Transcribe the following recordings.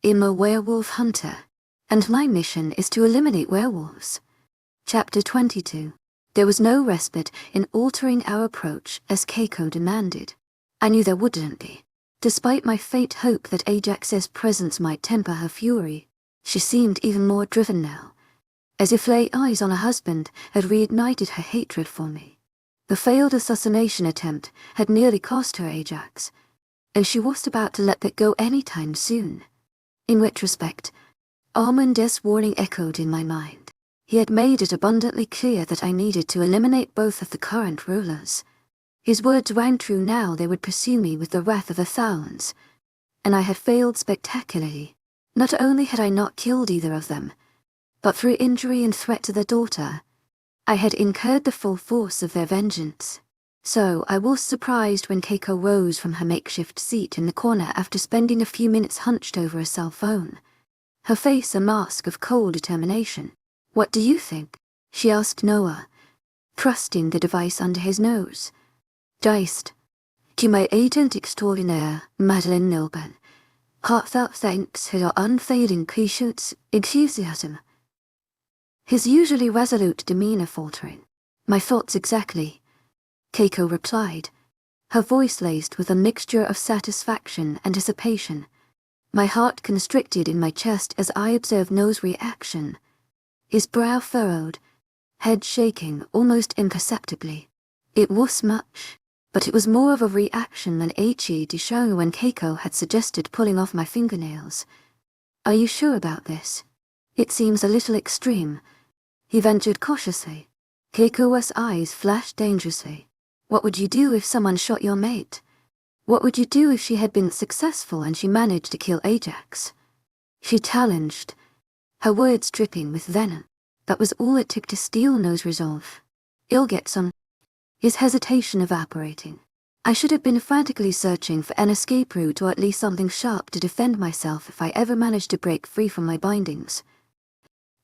I'm a werewolf hunter, and my mission is to eliminate werewolves. Chapter 22. There was no respite in altering our approach as Keiko demanded. I knew there wouldn't be. Despite my faint hope that Ajax's presence might temper her fury, she seemed even more driven now, as if lay eyes on her husband had reignited her hatred for me. The failed assassination attempt had nearly cost her Ajax, and she was about to let that go any time soon. In retrospect, Armand's warning echoed in my mind. He had made it abundantly clear that I needed to eliminate both of the current rulers. His words rang true now. They would pursue me with the wrath of the thousands, and I had failed spectacularly. Not only had I not killed either of them, but through injury and threat to their daughter, I had incurred the full force of their vengeance. So I was surprised when Keiko rose from her makeshift seat in the corner after spending a few minutes hunched over a cell phone, her face a mask of cold determination. "What do you think?" she asked Noah, thrusting the device under his nose. "Diced. To my agent extraordinaire, Madeline Nilben. Heartfelt thanks for your unfailing patience, enthusiasm." His usually resolute demeanor faltering. "My thoughts exactly," Keiko replied, her voice laced with a mixture of satisfaction and anticipation. My heart constricted in my chest as I observed Noah's reaction. His brow furrowed, head shaking almost imperceptibly. It was much, but it was more of a reaction than Aichi to show when Keiko had suggested pulling off my fingernails. "Are you sure about this? It seems a little extreme," he ventured cautiously. Keiko's eyes flashed dangerously. "What would you do if someone shot your mate? What would you do if she had been successful and she managed to kill Ajax?" She challenged, her words dripping with venom. That was all it took to steel Noah's resolve. "You'll get some." His hesitation evaporating. I should have been frantically searching for an escape route or at least something sharp to defend myself if I ever managed to break free from my bindings.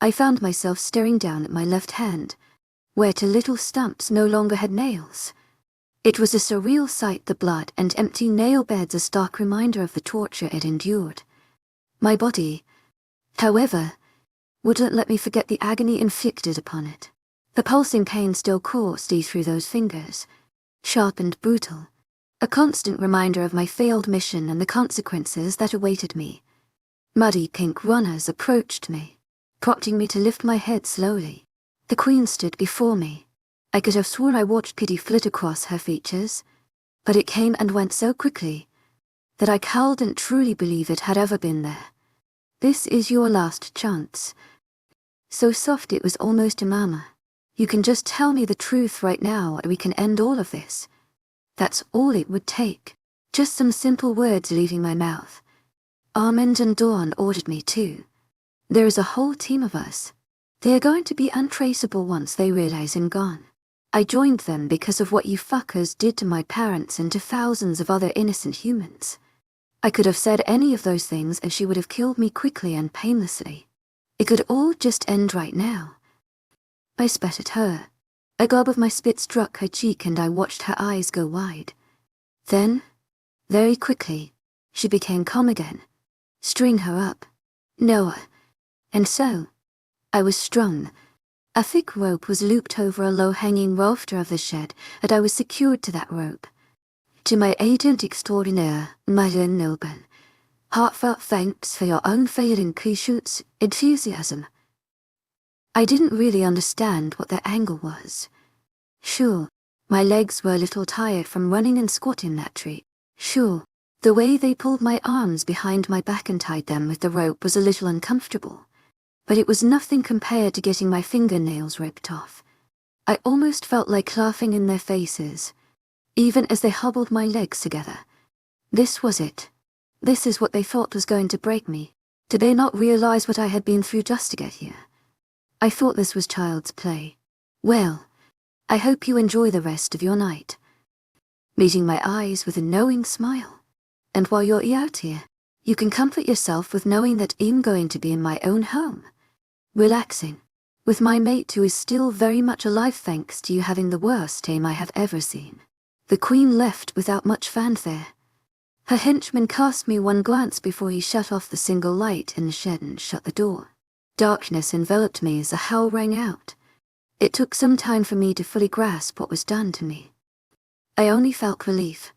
I found myself staring down at my left hand, where two little stumps no longer had nails. It was a surreal sight, the blood and empty nail beds a stark reminder of the torture it endured. My body, however, wouldn't let me forget the agony inflicted upon it. The pulsing pain still coursed through those fingers, sharp and brutal, a constant reminder of my failed mission and the consequences that awaited me. Muddy pink runners approached me, prompting me to lift my head slowly. The Queen stood before me. I could have sworn I watched pity flit across her features, but it came and went so quickly that I couldn't truly believe it had ever been there. "This is your last chance." So soft it was almost a murmur. "You can just tell me the truth right now and we can end all of this." That's all it would take. Just some simple words leaving my mouth. Armand and Dawn ordered me to. There is a whole team of us. They are going to be untraceable once they realize I'm gone. I joined them because of what you fuckers did to my parents and to thousands of other innocent humans. I could have said any of those things and she would have killed me quickly and painlessly. It could all just end right now. I spat at her. A gob of my spit struck her cheek and I watched her eyes go wide. Then, very quickly, she became calm again. String her up. Noah. And so, I was strung. A thick rope was looped over a low-hanging rafter of the shed, and I was secured to that rope. "To my agent extraordinaire, Madeline Nilben. Heartfelt thanks for your unfailing patience, enthusiasm." I didn't really understand what their angle was. Sure, my legs were a little tired from running and squatting that tree. Sure, the way they pulled my arms behind my back and tied them with the rope was a little uncomfortable. But it was nothing compared to getting my fingernails ripped off. I almost felt like laughing in their faces, even as they hobbled my legs together. This was it. This is what they thought was going to break me. Did they not realize what I had been through just to get here? I thought this was child's play. Well, I hope you enjoy the rest of your night. Meeting my eyes with a knowing smile. And while you're out here, you can comfort yourself with knowing that I'm going to be in my own home. Relaxing, with my mate who is still very much alive thanks to you having the worst aim I have ever seen. The Queen left without much fanfare. Her henchman cast me one glance before he shut off the single light in the shed and shut the door. Darkness enveloped me as a howl rang out. It took some time for me to fully grasp what was done to me. I only felt relief.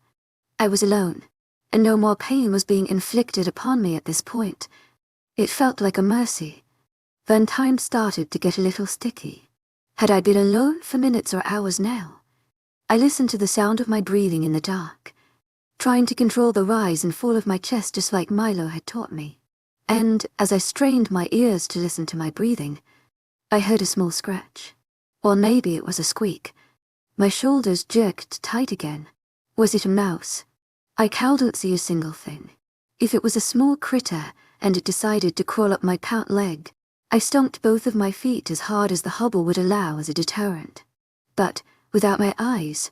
I was alone, and no more pain was being inflicted upon me at this point. It felt like a mercy. Then time started to get a little sticky. Had I been alone for minutes or hours now? I listened to the sound of my breathing in the dark, trying to control the rise and fall of my chest just like Milo had taught me. And, as I strained my ears to listen to my breathing, I heard a small scratch. Or maybe it was a squeak. My shoulders jerked tight again. Was it a mouse? I couldn't see a single thing. If it was a small critter, and it decided to crawl up my pant leg, I stomped both of my feet as hard as the hobble would allow as a deterrent. But, without my eyes,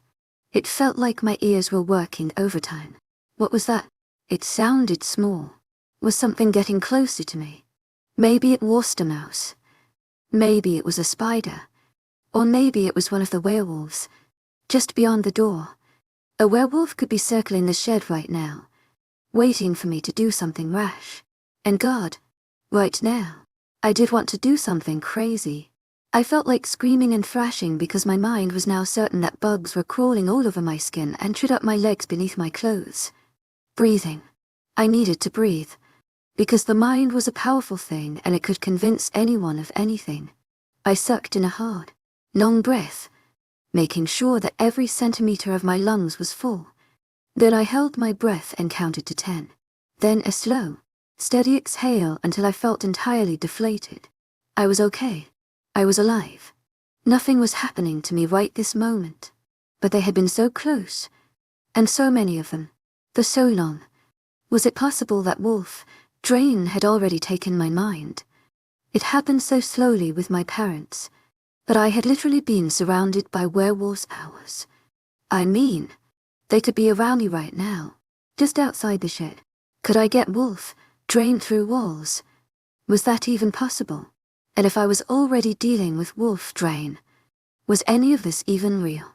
it felt like my ears were working overtime. What was that? It sounded small. Was something getting closer to me? Maybe it was a mouse. Maybe it was a spider. Or maybe it was one of the werewolves, just beyond the door. A werewolf could be circling the shed right now, waiting for me to do something rash. And God, right now, I did want to do something crazy. I felt like screaming and thrashing because my mind was now certain that bugs were crawling all over my skin and chewed up my legs beneath my clothes. Breathing. I needed to breathe, because the mind was a powerful thing and it could convince anyone of anything. I sucked in a hard, long breath, making sure that every centimeter of my lungs was full. Then I held my breath and counted to 10. Then a slow, steady exhale until I felt entirely deflated. I was okay. I was alive. Nothing was happening to me right this moment. But they had been so close, and so many of them, for so long. Was it possible that Drain had already taken my mind? It happened so slowly with my parents, but I had literally been surrounded by werewolves hours. I mean, they could be around me right now, just outside the shed. Could I get Drain through walls? Was that even possible? And if I was already dealing with Drain, was any of this even real?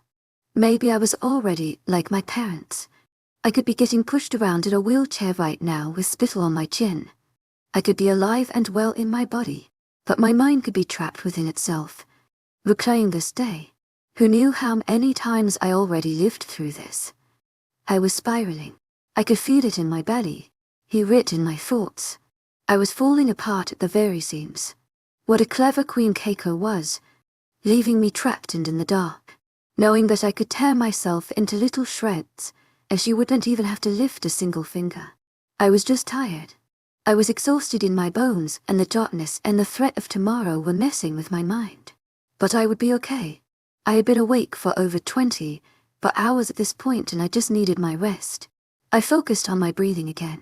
Maybe I was already like my parents. I could be getting pushed around in a wheelchair right now with spittle on my chin. I could be alive and well in my body, but my mind could be trapped within itself, replaying this day. Who knew how many times I already lived through this? I was spiraling. I could feel it in my belly, hear it in my thoughts. I was falling apart at the very seams. What a clever Queen Keiko was, leaving me trapped and in the dark, knowing that I could tear myself into little shreds, as she wouldn't even have to lift a single finger. I was just tired. I was exhausted in my bones, and the darkness and the threat of tomorrow were messing with my mind. But I would be okay. I had been awake for over 20 hours at this point, and I just needed my rest. I focused on my breathing again.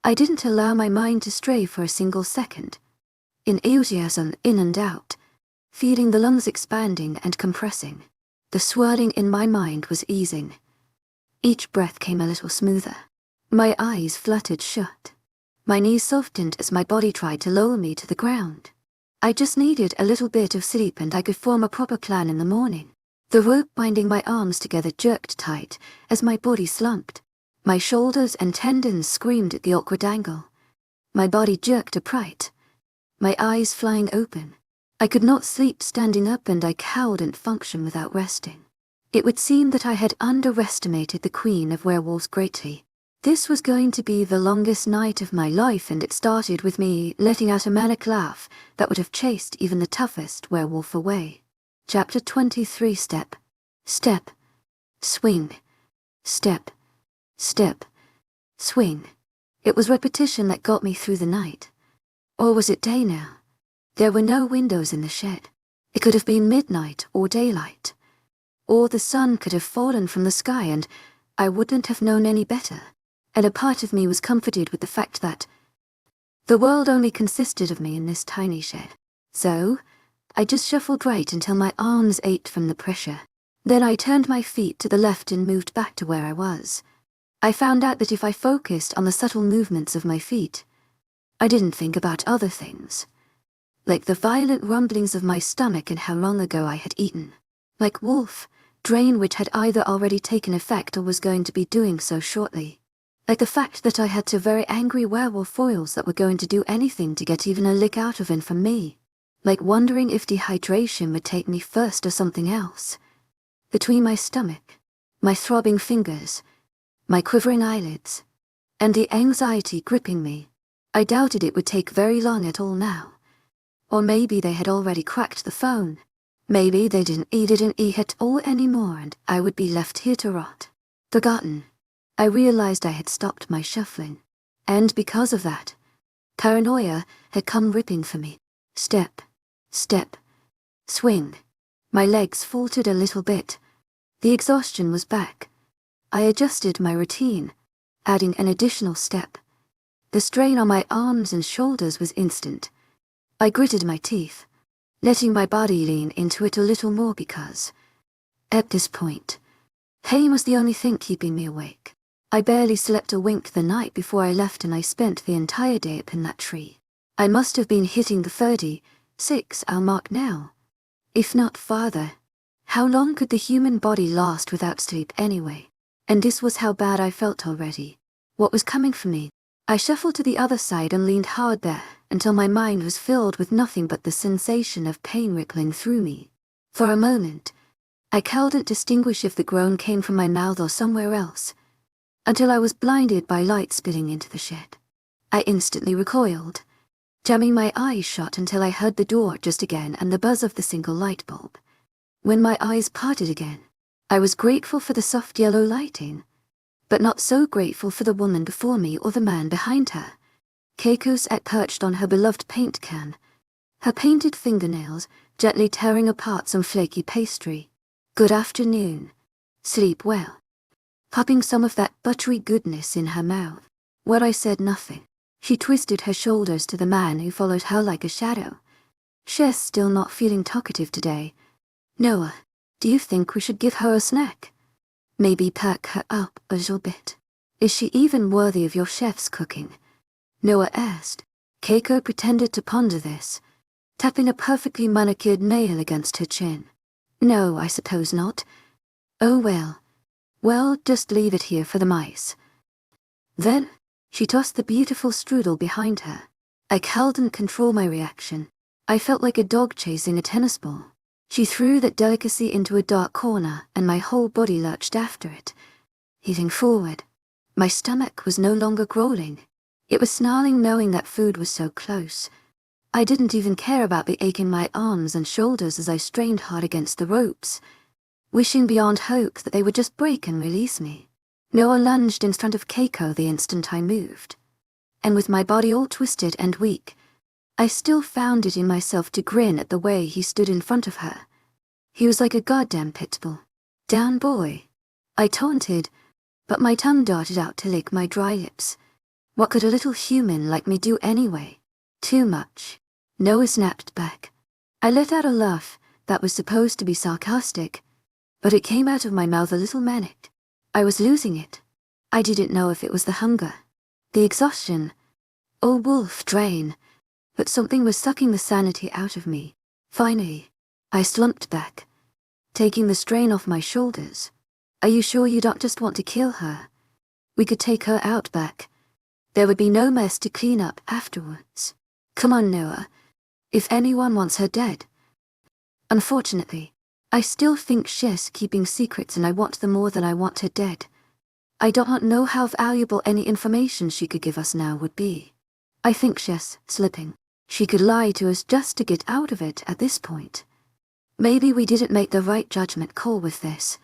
I didn't allow my mind to stray for a single second. In enthusiasm, in and out, feeling the lungs expanding and compressing. The swirling in my mind was easing. Each breath came a little smoother. My eyes fluttered shut. My knees softened as my body tried to lower me to the ground. I just needed a little bit of sleep and I could form a proper plan in the morning. The rope binding my arms together jerked tight as my body slumped. My shoulders and tendons screamed at the awkward angle. My body jerked upright, my eyes flying open. I could not sleep standing up and I couldn't function without resting. It would seem that I had underestimated the Queen of Werewolves greatly. This was going to be the longest night of my life, and it started with me letting out a manic laugh that would have chased even the toughest werewolf away. Chapter 23. Step. Step. Swing. Step. Step. Swing. It was repetition that got me through the night. Or was it day now? There were no windows in the shed. It could have been midnight or daylight. Or the sun could have fallen from the sky and I wouldn't have known any better. And a part of me was comforted with the fact that the world only consisted of me in this tiny shed. So, I just shuffled right until my arms ached from the pressure. Then I turned my feet to the left and moved back to where I was. I found out that if I focused on the subtle movements of my feet, I didn't think about other things. Like the violent rumblings of my stomach and how long ago I had eaten. Like Drain, which had either already taken effect or was going to be doing so shortly. Like the fact that I had two very angry werewolf foils that were going to do anything to get even a lick out of him from me. Like wondering if dehydration would take me first or something else. Between my stomach, my throbbing fingers, my quivering eyelids, and the anxiety gripping me, I doubted it would take very long at all now. Or maybe they had already cracked the phone. Maybe they didn't eat it at all anymore and I would be left here to rot. Forgotten. I realized I had stopped my shuffling. And because of that, paranoia had come ripping for me. Step, step, swing. My legs faltered a little bit. The exhaustion was back. I adjusted my routine, adding an additional step. The strain on my arms and shoulders was instant. I gritted my teeth, letting my body lean into it a little more because, at this point, pain was the only thing keeping me awake. I barely slept a wink the night before I left and I spent the entire day up in that tree. I must have been hitting the 36-hour mark now, if not farther. How long could the human body last without sleep anyway? And this was how bad I felt already. What was coming for me? I shuffled to the other side and leaned hard there until my mind was filled with nothing but the sensation of pain rippling through me. For a moment, I couldn't distinguish if the groan came from my mouth or somewhere else, until I was blinded by light spilling into the shed. I instantly recoiled, jamming my eyes shut until I heard the door just again and the buzz of the single light bulb. When my eyes parted again, I was grateful for the soft yellow lighting, but not so grateful for the woman before me or the man behind her. Keiko sat perched on her beloved paint can, her painted fingernails gently tearing apart some flaky pastry. Good afternoon. Sleep well. Popping some of that buttery goodness in her mouth. Where I said nothing, she twisted her shoulders to the man who followed her like a shadow. She's still not feeling talkative today. Noah, do you think we should give her a snack? Maybe perk her up a little bit. Is she even worthy of your chef's cooking? Noah asked. Keiko pretended to ponder this, tapping a perfectly manicured nail against her chin. No, I suppose not. Oh well. Well, just leave it here for the mice. Then, she tossed the beautiful strudel behind her. I couldn't control my reaction. I felt like a dog chasing a tennis ball. She threw that delicacy into a dark corner and my whole body lurched after it, heaving forward. My stomach was no longer growling. It was snarling knowing that food was so close. I didn't even care about the ache in my arms and shoulders as I strained hard against the ropes, wishing beyond hope that they would just break and release me. Noah lunged in front of Keiko the instant I moved, and with my body all twisted and weak, I still found it in myself to grin at the way he stood in front of her. He was like a goddamn pit bull. Down boy. I taunted, but my tongue darted out to lick my dry lips. What could a little human like me do anyway? Too much. Noah snapped back. I let out a laugh that was supposed to be sarcastic, but it came out of my mouth a little manic. I was losing it. I didn't know if it was the hunger, the exhaustion, or wolf drain, but something was sucking the sanity out of me. Finally, I slumped back, taking the strain off my shoulders. Are you sure you don't just want to kill her? We could take her out back. There would be no mess to clean up afterwards. Come on, Noah. If anyone wants her dead. Unfortunately, I still think she's keeping secrets and I want them more than I want her dead. I don't know how valuable any information she could give us now would be. I think she's slipping. She could lie to us just to get out of it at this point. Maybe we didn't make the right judgment call with this.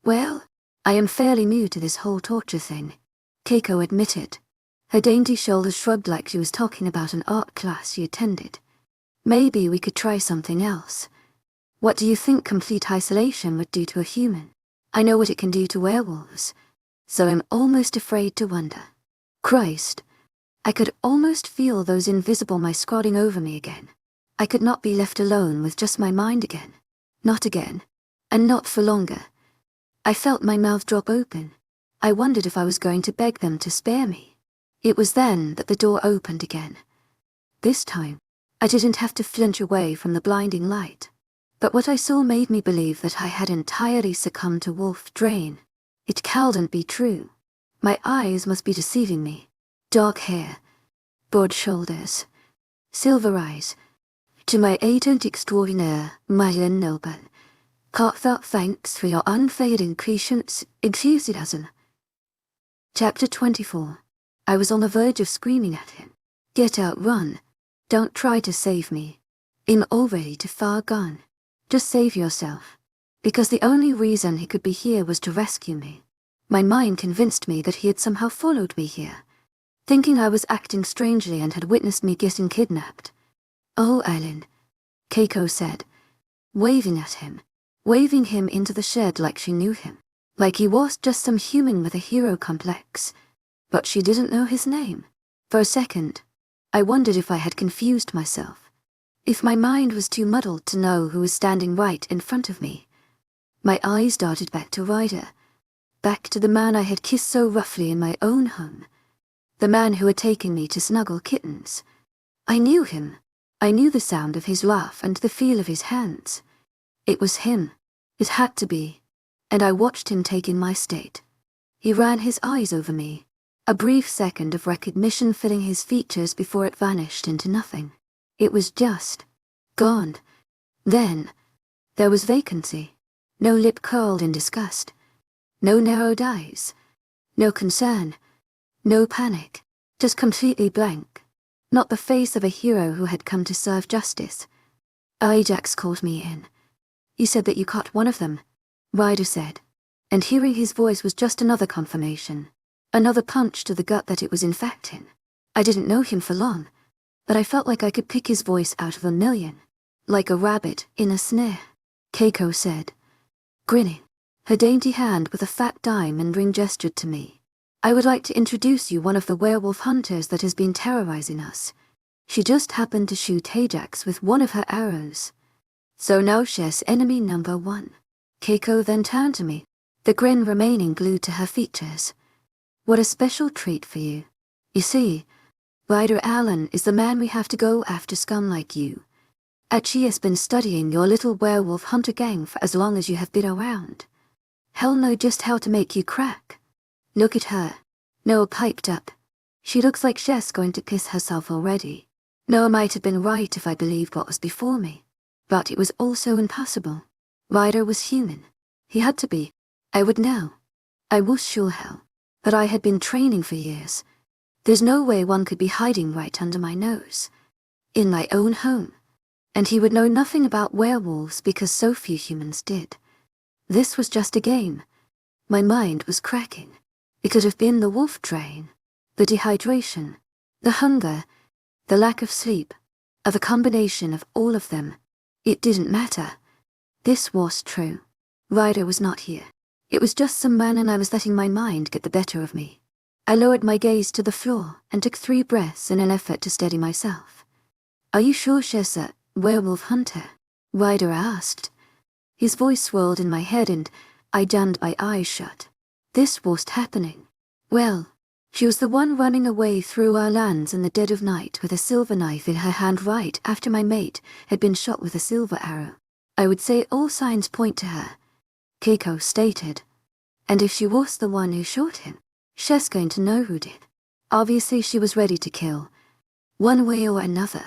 Well, I am fairly new to this whole torture thing, Keiko admitted. Her dainty shoulders shrugged like she was talking about an art class she attended. Maybe we could try something else. What do you think complete isolation would do to a human? I know what it can do to werewolves, so I'm almost afraid to wonder. Christ, I could almost feel those invisible mice squatting over me again. I could not be left alone with just my mind again. Not again, and not for longer. I felt my mouth drop open. I wondered if I was going to beg them to spare me. It was then that the door opened again. This time, I didn't have to flinch away from the blinding light. But what I saw made me believe that I had entirely succumbed to wolf drain. It couldn't be true. My eyes must be deceiving me. Dark hair, broad shoulders, silver eyes. To my agent extraordinaire, my noble, heartfelt thanks for your unfailing patience, enthusiasm. Chapter 24. I was on the verge of screaming at him. Get out, run. Don't try to save me. I'm already too far gone. Just save yourself. Because the only reason he could be here was to rescue me. My mind convinced me that he had somehow followed me here, thinking I was acting strangely and had witnessed me getting kidnapped. Oh, Alan, Keiko said, waving at him, waving him into the shed like she knew him, like he was just some human with a hero complex. But she didn't know his name. For a second, I wondered if I had confused myself, if my mind was too muddled to know who was standing right in front of me. My eyes darted back to Ryder, back to the man I had kissed so roughly in my own home, the man who had taken me to snuggle kittens. I knew him. I knew the sound of his laugh and the feel of his hands. It was him. It had to be. And I watched him take in my state. He ran his eyes over me, a brief second of recognition filling his features before it vanished into nothing. It was just gone. Then there was vacancy. No lip curled in disgust. No narrowed eyes. No concern. No panic. Just completely blank. Not the face of a hero who had come to serve justice. Ajax called me in. He said that you caught one of them, Ryder said. And hearing his voice was just another confirmation. Another punch to the gut that it was in fact him. I didn't know him for long, but I felt like I could pick his voice out of a million. Like a rabbit in a snare, Keiko said, grinning. Her dainty hand with a fat diamond ring gestured to me. I would like to introduce you one of the werewolf hunters that has been terrorizing us. She just happened to shoot Ajax with one of her arrows. So now she's enemy number 1. Keiko then turned to me, the grin remaining glued to her features. What a special treat for you. You see, Ryder Allen is the man we have to go after scum like you. She has been studying your little werewolf hunter gang for as long as you have been around. Hell know just how to make you crack. Look at her. Noah piped up. She looks like she's going to piss herself already. Noah might have been right if I believed what was before me. But it was also impossible. Ryder was human. He had to be. I would know. I was sure hell. But I had been training for years. There's no way one could be hiding right under my nose. In my own home. And he would know nothing about werewolves because so few humans did. This was just a game. My mind was cracking. It could have been the wolf train, the dehydration, the hunger, the lack of sleep, of a combination of all of them. It didn't matter. This was true. Ryder was not here. It was just some man and I was letting my mind get the better of me. I lowered my gaze to the floor and took 3 breaths in an effort to steady myself. Are you sure she's a werewolf hunter? Ryder asked. His voice swirled in my head and I jammed my eyes shut. This was happening. Well, she was the one running away through our lands in the dead of night with a silver knife in her hand right after my mate had been shot with a silver arrow. I would say all signs point to her, Keiko stated. And if she was the one who shot him, she's going to know who did. Obviously she was ready to kill. One way or another.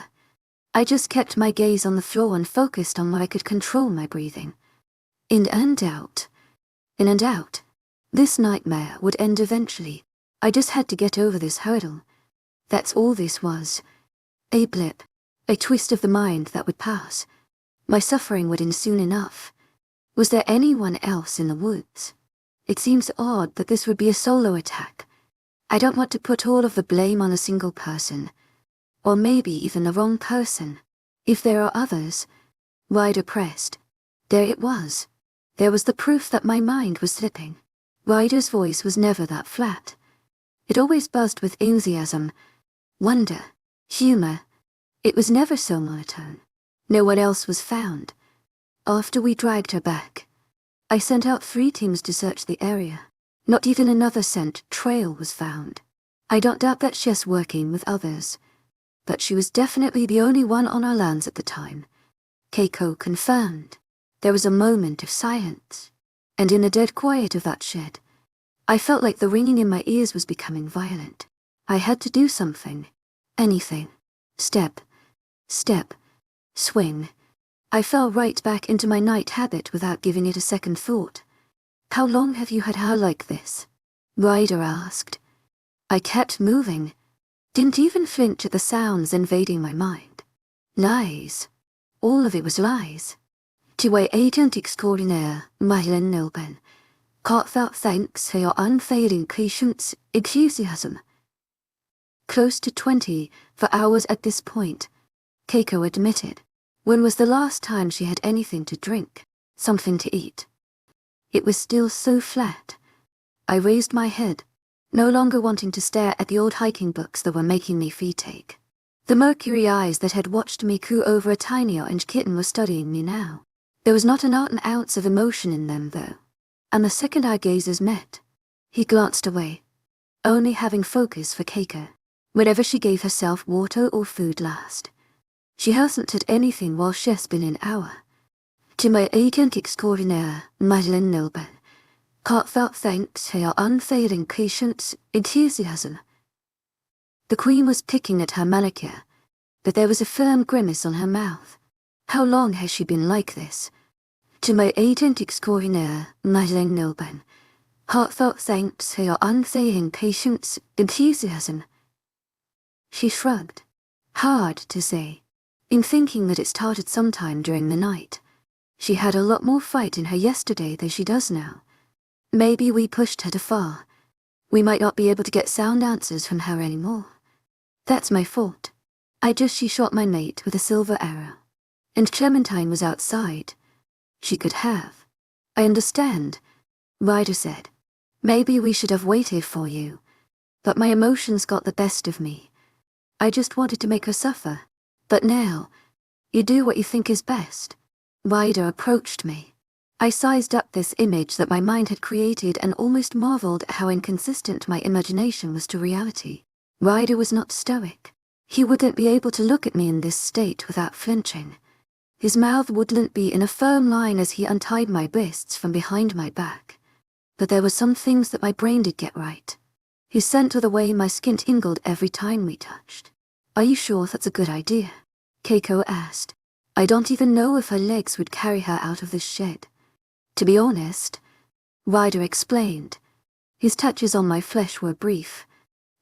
I just kept my gaze on the floor and focused on where I could control my breathing. In and out. In and out. This nightmare would end eventually. I just had to get over this hurdle. That's all this was. A blip. A twist of the mind that would pass. My suffering would end soon enough. Was there anyone else in the woods? It seems odd that this would be a solo attack. I don't want to put all of the blame on a single person. Or maybe even the wrong person. If there are others. Ryder pressed. There it was. There was the proof that my mind was slipping. Ryder's voice was never that flat. It always buzzed with enthusiasm, wonder, humor. It was never so monotone. No one else was found. After we dragged her back, I sent out 3 teams to search the area. Not even another scent trail was found. I don't doubt that she's working with others, but she was definitely the only one on our lands at the time. Keiko confirmed. There was a moment of silence, and in the dead quiet of that shed, I felt like the ringing in my ears was becoming violent. I had to do something. Anything. Step. Step. Swing. I fell right back into my night habit without giving it a second thought. How long have you had hair like this? Ryder asked. I kept moving. Didn't even flinch at the sounds invading my mind. Lies. All of it was lies. To my agent extraordinaire, Madeline Nilben. Heartfelt thanks for your unfailing patience, enthusiasm. Close to 20 for hours at this point, Keiko admitted. When was the last time she had anything to drink, something to eat? It was still so flat. I raised my head, no longer wanting to stare at the old hiking books that were making me feet ache. The mercury eyes that had watched me coo over a tiny orange kitten were studying me now. There was not an ounce of emotion in them, though. And the second our gazes met, he glanced away, only having focus for Keiko, whenever she gave herself water or food last. She hasn't had anything while she's been an hour. To my agent extraordinaire, Madeline Nilben, heartfelt thanks for your unfailing patience, enthusiasm. The Queen was picking at her manicure, but there was a firm grimace on her mouth. How long has she been like this? To my agent extraordinaire, Madeline Nilben, heartfelt thanks for your unfailing patience, enthusiasm. She shrugged. Hard to say. In thinking that it started sometime during the night. She had a lot more fight in her yesterday than she does now. Maybe we pushed her too far. We might not be able to get sound answers from her anymore. That's my fault. She shot my mate with a silver arrow. And Clementine was outside. She could have. I understand, Ryder said. Maybe we should have waited for you. But my emotions got the best of me. I just wanted to make her suffer. But now, you do what you think is best. Ryder approached me. I sized up this image that my mind had created and almost marveled at how inconsistent my imagination was to reality. Ryder was not stoic. He wouldn't be able to look at me in this state without flinching. His mouth wouldn't be in a firm line as he untied my wrists from behind my back. But there were some things that my brain did get right. He sent the way my skin tingled every time we touched. Are you sure that's a good idea? Keiko asked. I don't even know if her legs would carry her out of this shed. To be honest, Ryder explained. His touches on my flesh were brief,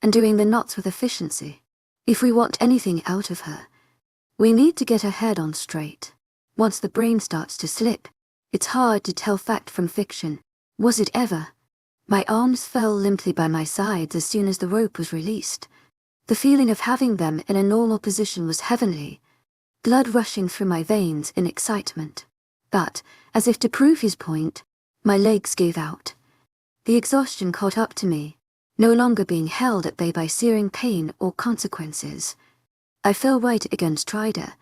and doing the knots with efficiency. If we want anything out of her, we need to get her head on straight. Once the brain starts to slip, it's hard to tell fact from fiction. Was it ever? My arms fell limply by my sides as soon as the rope was released. The feeling of having them in a normal position was heavenly, blood rushing through my veins in excitement. But, as if to prove his point, my legs gave out. The exhaustion caught up to me, no longer being held at bay by searing pain or consequences. I fell right against Ryder,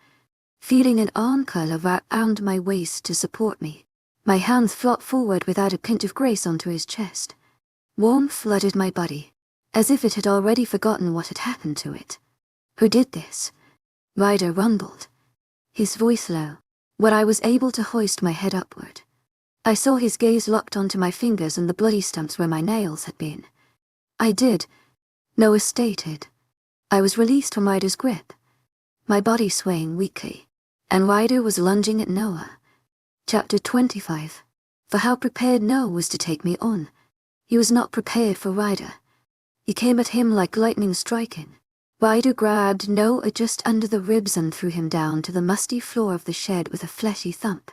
feeling an arm curl around my waist to support me. My hands flopped forward without a pint of grace onto his chest. Warmth flooded my body, as if it had already forgotten what had happened to it. Who did this? Ryder rumbled, his voice low, when I was able to hoist my head upward. I saw his gaze locked onto my fingers and the bloody stumps where my nails had been. I did, Noah stated. I was released from Ryder's grip, my body swaying weakly, and Ryder was lunging at Noah. Chapter 25. For how prepared Noah was to take me on. He was not prepared for Ryder. He came at him like lightning striking. Ryder grabbed Noah just under the ribs and threw him down to the musty floor of the shed with a fleshy thump,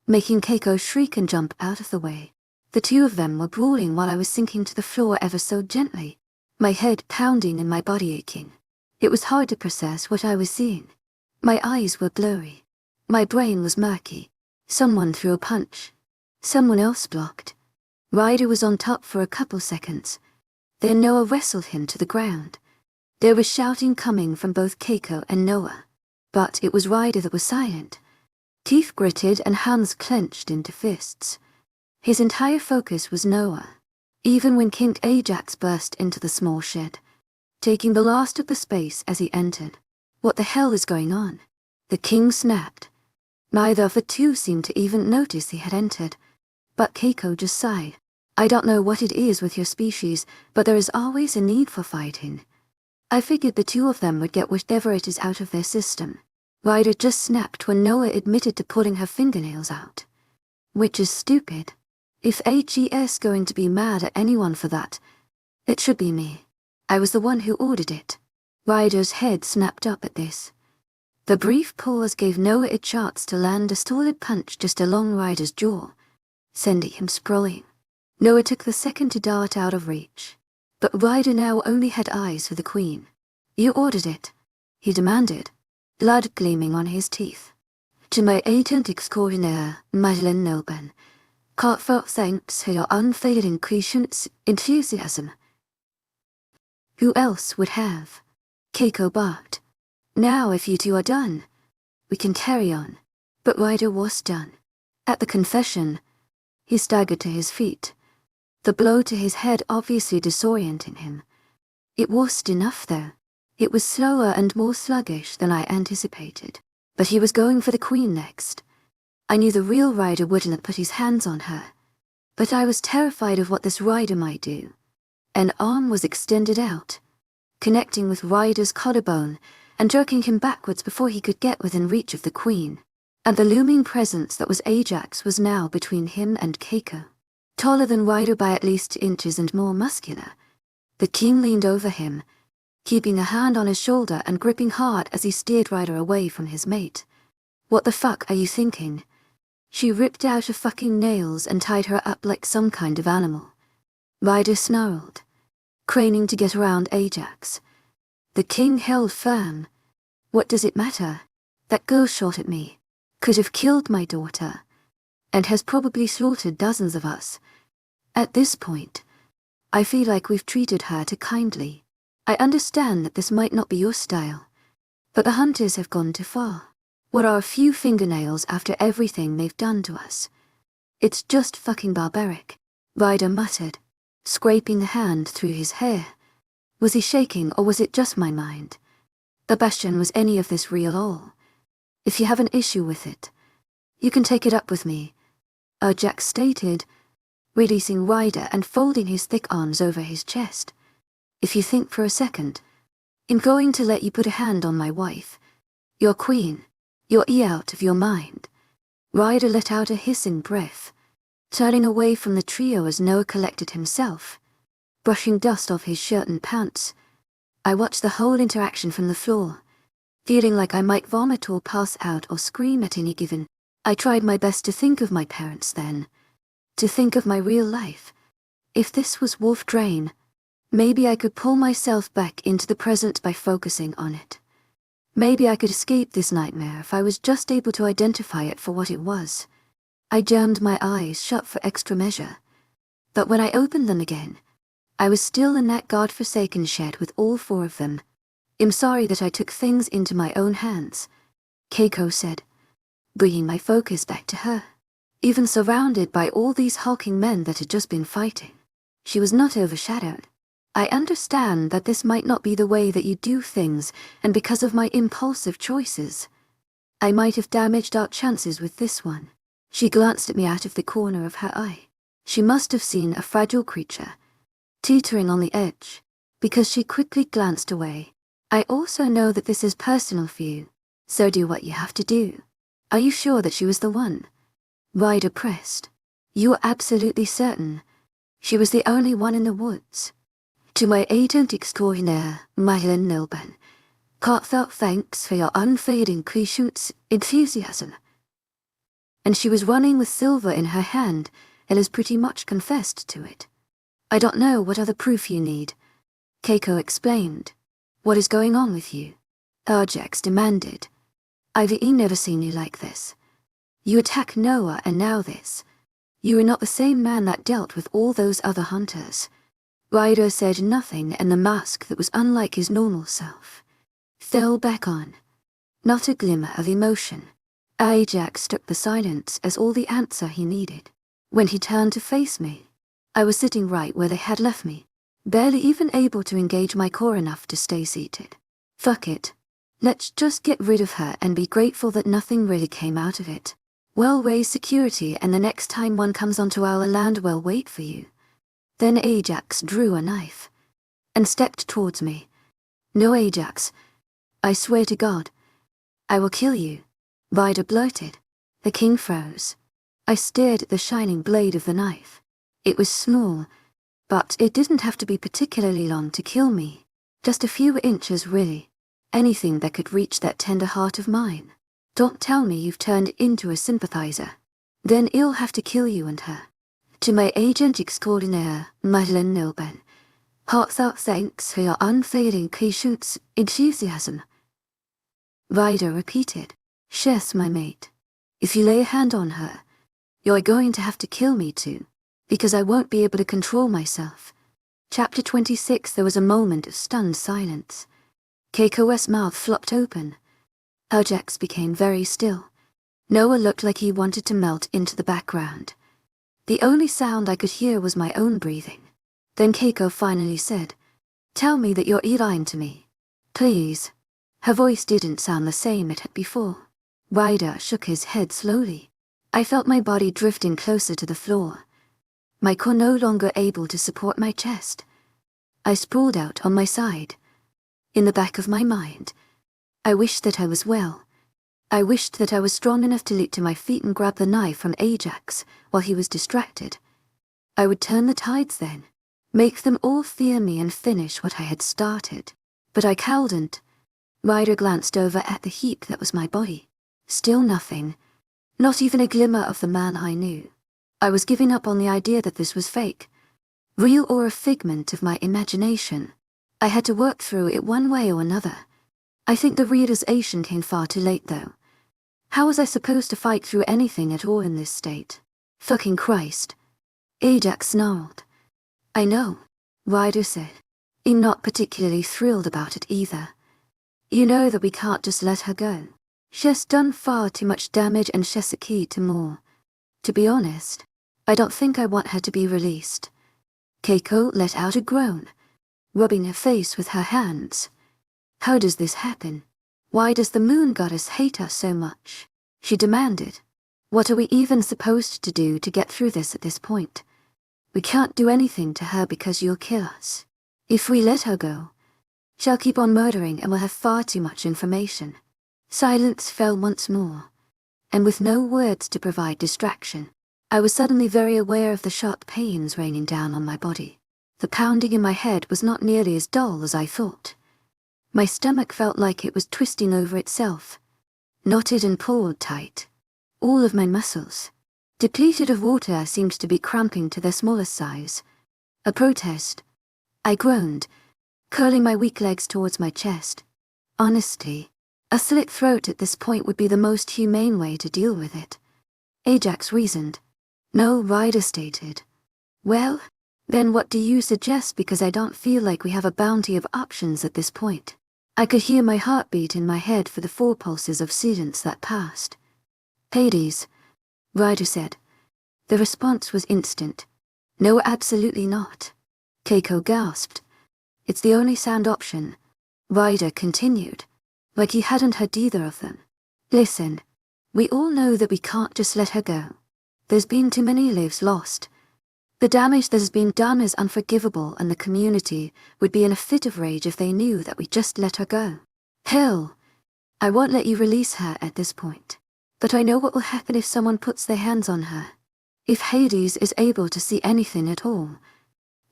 making Keiko shriek and jump out of the way. The two of them were brawling while I was sinking to the floor ever so gently, my head pounding and my body aching. It was hard to process what I was seeing. My eyes were blurry. My brain was murky. Someone threw a punch. Someone else blocked. Ryder was on top for a couple seconds. Then Noah wrestled him to the ground. There was shouting coming from both Keiko and Noah. But it was Ryder that was silent. Teeth gritted and hands clenched into fists. His entire focus was Noah, even when King Ajax burst into the small shed, taking the last of the space as he entered. What the hell is going on? The king snapped. Neither of the two seemed to even notice he had entered, but Keiko just sighed. I don't know what it is with your species, but there is always a need for fighting. I figured the two of them would get whatever it is out of their system. Ryder just snapped when Noah admitted to pulling her fingernails out. Which is stupid. If HES going to be mad at anyone for that, it should be me. I was the one who ordered it. Ryder's head snapped up at this. The brief pause gave Noah a chance to land a solid punch just along Ryder's jaw, sending him sprawling. Noah took the second to dart out of reach, but Ryder now only had eyes for the Queen. You ordered it, he demanded, blood gleaming on his teeth. To my agent extraordinaire, Madeleine Nilben, heartfelt thanks for your unfailing patience, enthusiasm. Who else would have? Keiko barked. Now if you two are done, we can carry on. But Ryder was done. At the confession, he staggered to his feet, the blow to his head obviously disorienting him. It wasn't enough though. It was slower and more sluggish than I anticipated. But he was going for the Queen next. I knew the real Ryder wouldn't have put his hands on her. But I was terrified of what this Ryder might do. An arm was extended out, connecting with Ryder's collarbone and jerking him backwards before he could get within reach of the Queen. And the looming presence that was Ajax was now between him and Keiko. Taller than Ryder by at least 2 inches and more muscular, the King leaned over him, keeping a hand on his shoulder and gripping hard as he steered Ryder away from his mate. What the fuck are you thinking? She ripped out her fucking nails and tied her up like some kind of animal. Ryder snarled, craning to get around Ajax. The King held firm. What does it matter? That girl shot at me, could have killed my daughter, and has probably slaughtered dozens of us. At this point, I feel like we've treated her too kindly. I understand that this might not be your style, but the hunters have gone too far. What are a few fingernails after everything they've done to us? It's just fucking barbaric, Ryder muttered, scraping a hand through his hair. Was he shaking or was it just my mind? Sebastian, was any of this real all? If you have an issue with it, you can take it up with me, Jack stated, releasing Ryder and folding his thick arms over his chest. If you think for a second, I'm going to let you put a hand on my wife, your Queen. You're out of your mind. Ryder let out a hissing breath, turning away from the trio as Noah collected himself, brushing dust off his shirt and pants. I watched the whole interaction from the floor, feeling like I might vomit or pass out or scream at any given. I tried my best to think of my parents then, to think of my real life. If this was Wolf Drain, maybe I could pull myself back into the present by focusing on it. Maybe I could escape this nightmare if I was just able to identify it for what it was. I jammed my eyes shut for extra measure, but when I opened them again, I was still in that godforsaken shed with all 4 of them. I'm sorry that I took things into my own hands, Keiko said, bringing my focus back to her. Even surrounded by all these hulking men that had just been fighting, she was not overshadowed. I understand that this might not be the way that you do things, and because of my impulsive choices, I might have damaged our chances with this one. She glanced at me out of the corner of her eye. She must have seen a fragile creature, teetering on the edge, because she quickly glanced away. I also know that this is personal for you, so do what you have to do. Are you sure that she was the one? Ryder pressed. You are absolutely certain. She was the only one in the woods. To my agent extraordinaire, Madeleine Nilben, heartfelt thanks for your unfading patience, enthusiasm. And she was running with silver in her hand and has pretty much confessed to it. I don't know what other proof you need, Keiko explained. What is going on with you? Ajax demanded. I've never seen you like this. You attack Noah and now this. You are not the same man that dealt with all those other hunters. Ryder said nothing, and the mask that was unlike his normal self fell back on. Not a glimmer of emotion. Ajax took the silence as all the answer he needed. When he turned to face me, I was sitting right where they had left me, barely even able to engage my core enough to stay seated. Fuck it. Let's just get rid of her and be grateful that nothing really came out of it. We'll raise security, and the next time one comes onto our land we'll wait for you. Then Ajax drew a knife and stepped towards me. "No, Ajax. I swear to God, I will kill you," Ryder blurted. The king froze. I stared at the shining blade of the knife. It was small, but it didn't have to be particularly long to kill me. Just a few inches, really. Anything that could reach that tender heart of mine. "Don't tell me you've turned into a sympathizer. Then I'll have to kill you and her. To my agent extraordinaire, Madeleine Nilben, heartfelt thanks for your unfailing patience, enthusiasm." Ryder repeated. "Yes, my mate. If you lay a hand on her, you're going to have to kill me too, because I won't be able to control myself." Chapter 26. There was a moment of stunned silence. Keiko's mouth flopped open. Ajax became very still. Noah looked like he wanted to melt into the background. The only sound I could hear was my own breathing. Then Keiko finally said, "Tell me that you're lying to me. Please." Her voice didn't sound the same it had before. Ryder shook his head slowly. I felt my body drifting closer to the floor. My core no longer able to support my chest. I sprawled out on my side. In the back of my mind, I wished that I was well. I wished that I was strong enough to leap to my feet and grab the knife from Ajax while he was distracted. I would turn the tides then, make them all fear me and finish what I had started. But I couldn't. Ryder glanced over at the heap that was my body. Still nothing. Not even a glimmer of the man I knew. I was giving up on the idea that this was fake. Real or a figment of my imagination. I had to work through it one way or another. I think the realization came far too late though. How was I supposed to fight through anything at all in this state? Fucking Christ. Ajax snarled. "I know," Ryder said. "I'm not particularly thrilled about it either. You know that we can't just let her go. She's done far too much damage and she's a key to more. To be honest, I don't think I want her to be released." Keiko let out a groan, rubbing her face with her hands. "How does this happen? Why does the moon goddess hate us so much?" she demanded. "What are we even supposed to do to get through this at this point? We can't do anything to her because you'll kill us. If we let her go, she'll keep on murdering and we'll have far too much information." Silence fell once more, and with no words to provide distraction, I was suddenly very aware of the sharp pains raining down on my body. The pounding in my head was not nearly as dull as I thought. My stomach felt like it was twisting over itself, knotted and pulled tight. All of my muscles, depleted of water, seemed to be cramping to their smallest size. A protest. I groaned, curling my weak legs towards my chest. Honestly, a slit throat at this point would be the most humane way to deal with it. Ajax reasoned. "No," Ryder stated. "Well, then what do you suggest, because I don't feel like we have a bounty of options at this point." I could hear my heartbeat in my head for the 4 pulses of silence that passed. "Hades," Ryder said. The response was instant. "No, absolutely not." Keiko gasped. "It's the only sound option," Ryder continued, like he hadn't heard either of them. "Listen, we all know that we can't just let her go. There's been too many lives lost. The damage that has been done is unforgivable, and the community would be in a fit of rage if they knew that we just let her go. Hell, I won't let you release her at this point. But I know what will happen if someone puts their hands on her. If Hades is able to see anything at all,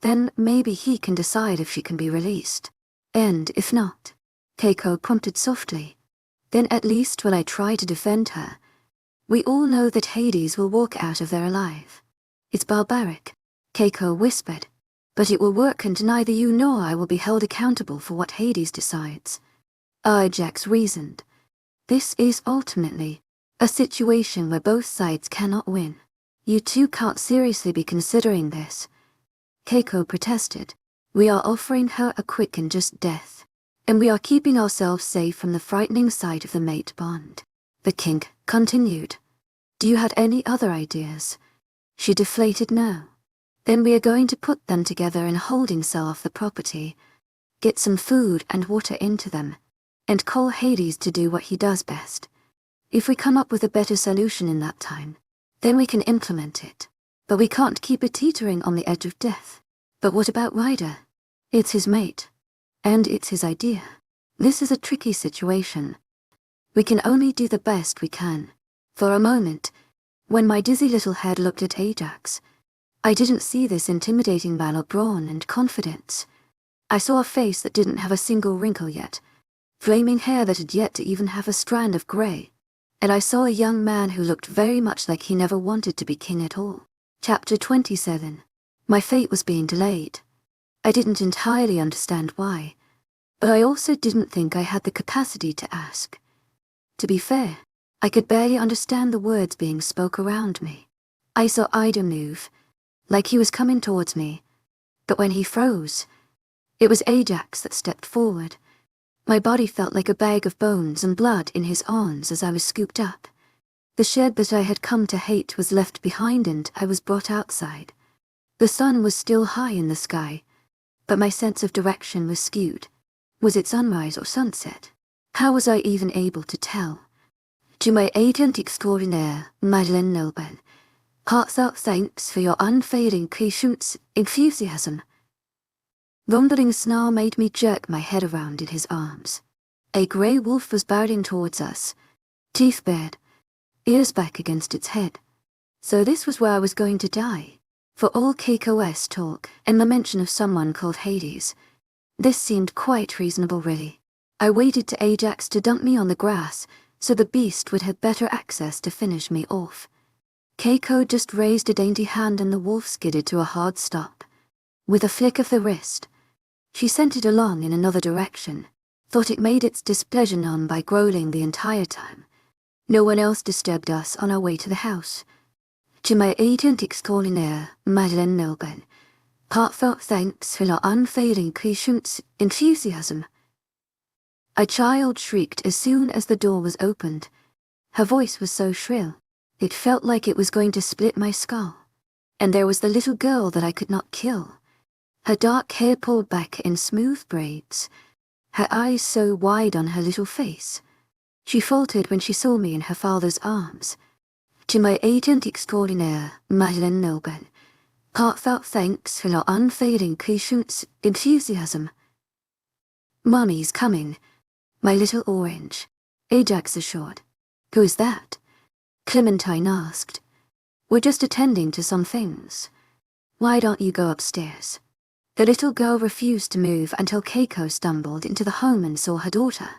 then maybe he can decide if she can be released. And if not," Keiko prompted softly, "then at least when I try to defend her, we all know that Hades will walk out of there alive. It's barbaric," Keiko whispered, "but it will work, and neither you nor I will be held accountable for what Hades decides." Ajax reasoned. "This is ultimately a situation where both sides cannot win. You two can't seriously be considering this." Keiko protested. "We are offering her a quick and just death, and we are keeping ourselves safe from the frightening sight of the mate bond." The king continued. "Do you have any other ideas?" She deflated no. "Then we are going to put them together in a holding cell off the property, get some food and water into them, and call Hades to do what he does best. If we come up with a better solution in that time, then we can implement it. But we can't keep it teetering on the edge of death." But what about Ryder? It's his mate. And it's his idea. This is a tricky situation. We can only do the best we can. For a moment, when my dizzy little head looked at Ajax, I didn't see this intimidating man of brawn and confidence. I saw a face that didn't have a single wrinkle yet, flaming hair that had yet to even have a strand of grey, and I saw a young man who looked very much like he never wanted to be king at all. Chapter 27. My fate was being delayed. I didn't entirely understand why, but I also didn't think I had the capacity to ask. To be fair, I could barely understand the words being spoke around me. I saw Ida move, like he was coming towards me, but when he froze, it was Ajax that stepped forward. My body felt like a bag of bones and blood in his arms as I was scooped up. The shed that I had come to hate was left behind and I was brought outside. The sun was still high in the sky, but my sense of direction was skewed. Was it sunrise or sunset? How was I even able to tell? To my agent extraordinaire, Madeleine Nelben, heartfelt thanks for your unfailing patience, enthusiasm. Rumbling snarl made me jerk my head around in his arms. A grey wolf was bounding towards us, teeth bared, ears back against its head. So this was where I was going to die. For all KOS talk and the mention of someone called Hades, this seemed quite reasonable really. I waited to Ajax to dump me on the grass so the beast would have better access to finish me off. Keiko just raised a dainty hand and the wolf skidded to a hard stop. With a flick of the wrist, she sent it along in another direction, thought it made its displeasure known by growling the entire time. No one else disturbed us on our way to the house. To my agent extraordinaire, Madeleine Nelben, heartfelt thanks for your unfailing patience, enthusiasm. A child shrieked as soon as the door was opened. Her voice was so shrill, it felt like it was going to split my skull. And there was the little girl that I could not kill. Her dark hair pulled back in smooth braids, her eyes so wide on her little face. She faltered when she saw me in her father's arms. To my agent extraordinaire, Madeleine Nelben, heartfelt thanks for your unfailing patience, enthusiasm. Mummy's coming, my little orange, Ajax assured. Who is that? Clementine asked. We're just attending to some things. Why don't you go upstairs? The little girl refused to move until Keiko stumbled into the home and saw her daughter.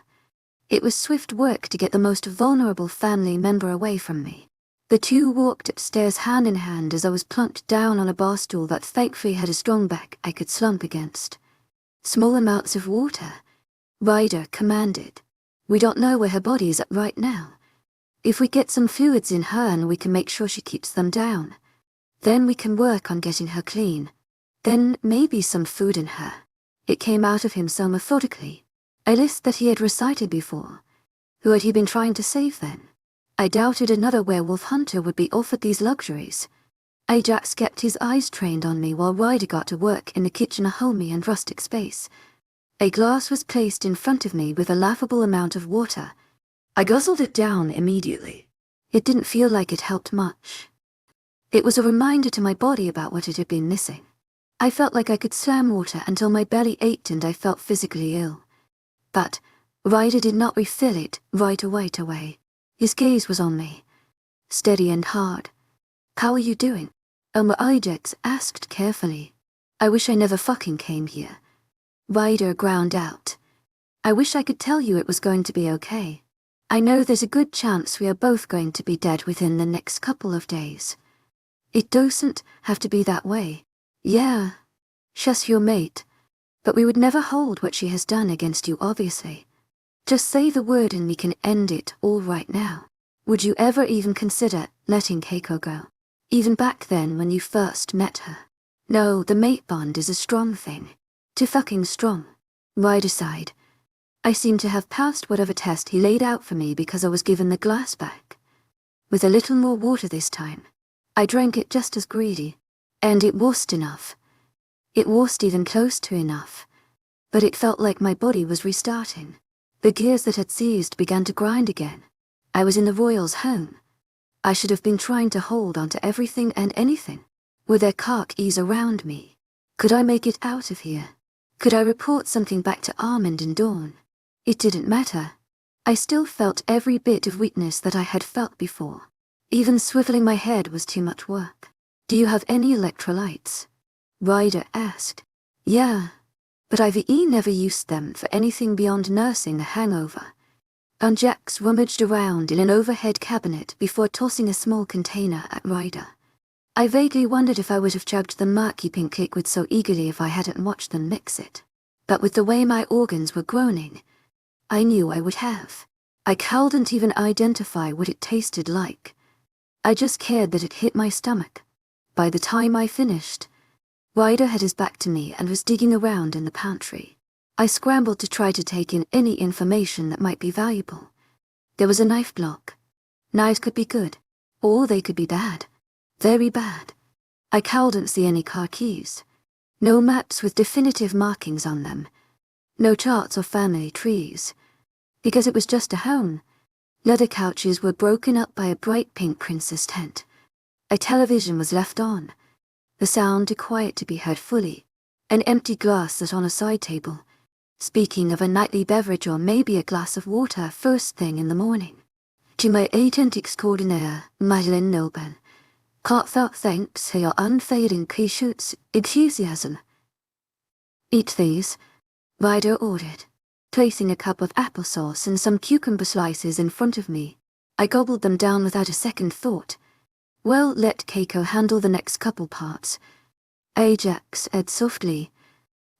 It was swift work to get the most vulnerable family member away from me. The two walked upstairs hand in hand as I was plunked down on a bar stool that thankfully had a strong back I could slump against. Small amounts of water, Ryder commanded. We don't know where her body is at right now. If we get some fluids in her and we can make sure she keeps them down, then we can work on getting her clean. Then maybe some food in her. It came out of him so methodically. A list that he had recited before. Who had he been trying to save then? I doubted another werewolf hunter would be offered these luxuries. Ajax kept his eyes trained on me while Ryder got to work in the kitchen, a homey and rustic space. A glass was placed in front of me with a laughable amount of water. I guzzled it down immediately. It didn't feel like it helped much. It was a reminder to my body about what it had been missing. I felt like I could slam water until my belly ached and I felt physically ill. But Ryder did not refill it right away. His gaze was on me, steady and hard. How are you doing? Ajax asked carefully. I wish I never fucking came here. Ryder ground out. I wish I could tell you it was going to be okay. I know there's a good chance we are both going to be dead within the next couple of days. It doesn't have to be that way. Yeah, she's your mate, but we would never hold what she has done against you, obviously. Just say the word and we can end it all right now. Would you ever even consider letting Keiko go? Even back then when you first met her? No, the mate bond is a strong thing. Too fucking strong. Ryder sighed. I seem to have passed whatever test he laid out for me because I was given the glass back. With a little more water this time. I drank it just as greedy. And it wasn't enough. It wasn't even close to enough. But it felt like my body was restarting. The gears that had seized began to grind again. I was in the royal's home. I should have been trying to hold on to everything and anything. Were there kark-ease around me? Could I make it out of here? Could I report something back to Armand and Dawn? It didn't matter. I still felt every bit of weakness that I had felt before. Even swiveling my head was too much work. Do you have any electrolytes? Ryder asked. Yeah, but I've never used them for anything beyond nursing a hangover. And Jax rummaged around in an overhead cabinet before tossing a small container at Ryder. I vaguely wondered if I would have chugged the murky pink liquid so eagerly if I hadn't watched them mix it. But with the way my organs were groaning, I knew I would have. I couldn't even identify what it tasted like. I just cared that it hit my stomach. By the time I finished, Ryder had his back to me and was digging around in the pantry. I scrambled to try to take in any information that might be valuable. There was a knife block. Knives could be good, or they could be bad. Very bad. I couldn't see any car keys. No maps with definitive markings on them. No charts or family trees. Because it was just a home. Leather couches were broken up by a bright pink princess tent. A television was left on. The sound too quiet to be heard fully. An empty glass sat on a side table, speaking of a nightly beverage or maybe a glass of water first thing in the morning. To my agent extraordinaire, Madeleine Noble, heartfelt thanks for your unfading patience, enthusiasm. Eat these, Ryder ordered, placing a cup of applesauce and some cucumber slices in front of me. I gobbled them down without a second thought. Well, let Keiko handle the next couple parts, Ajax said softly,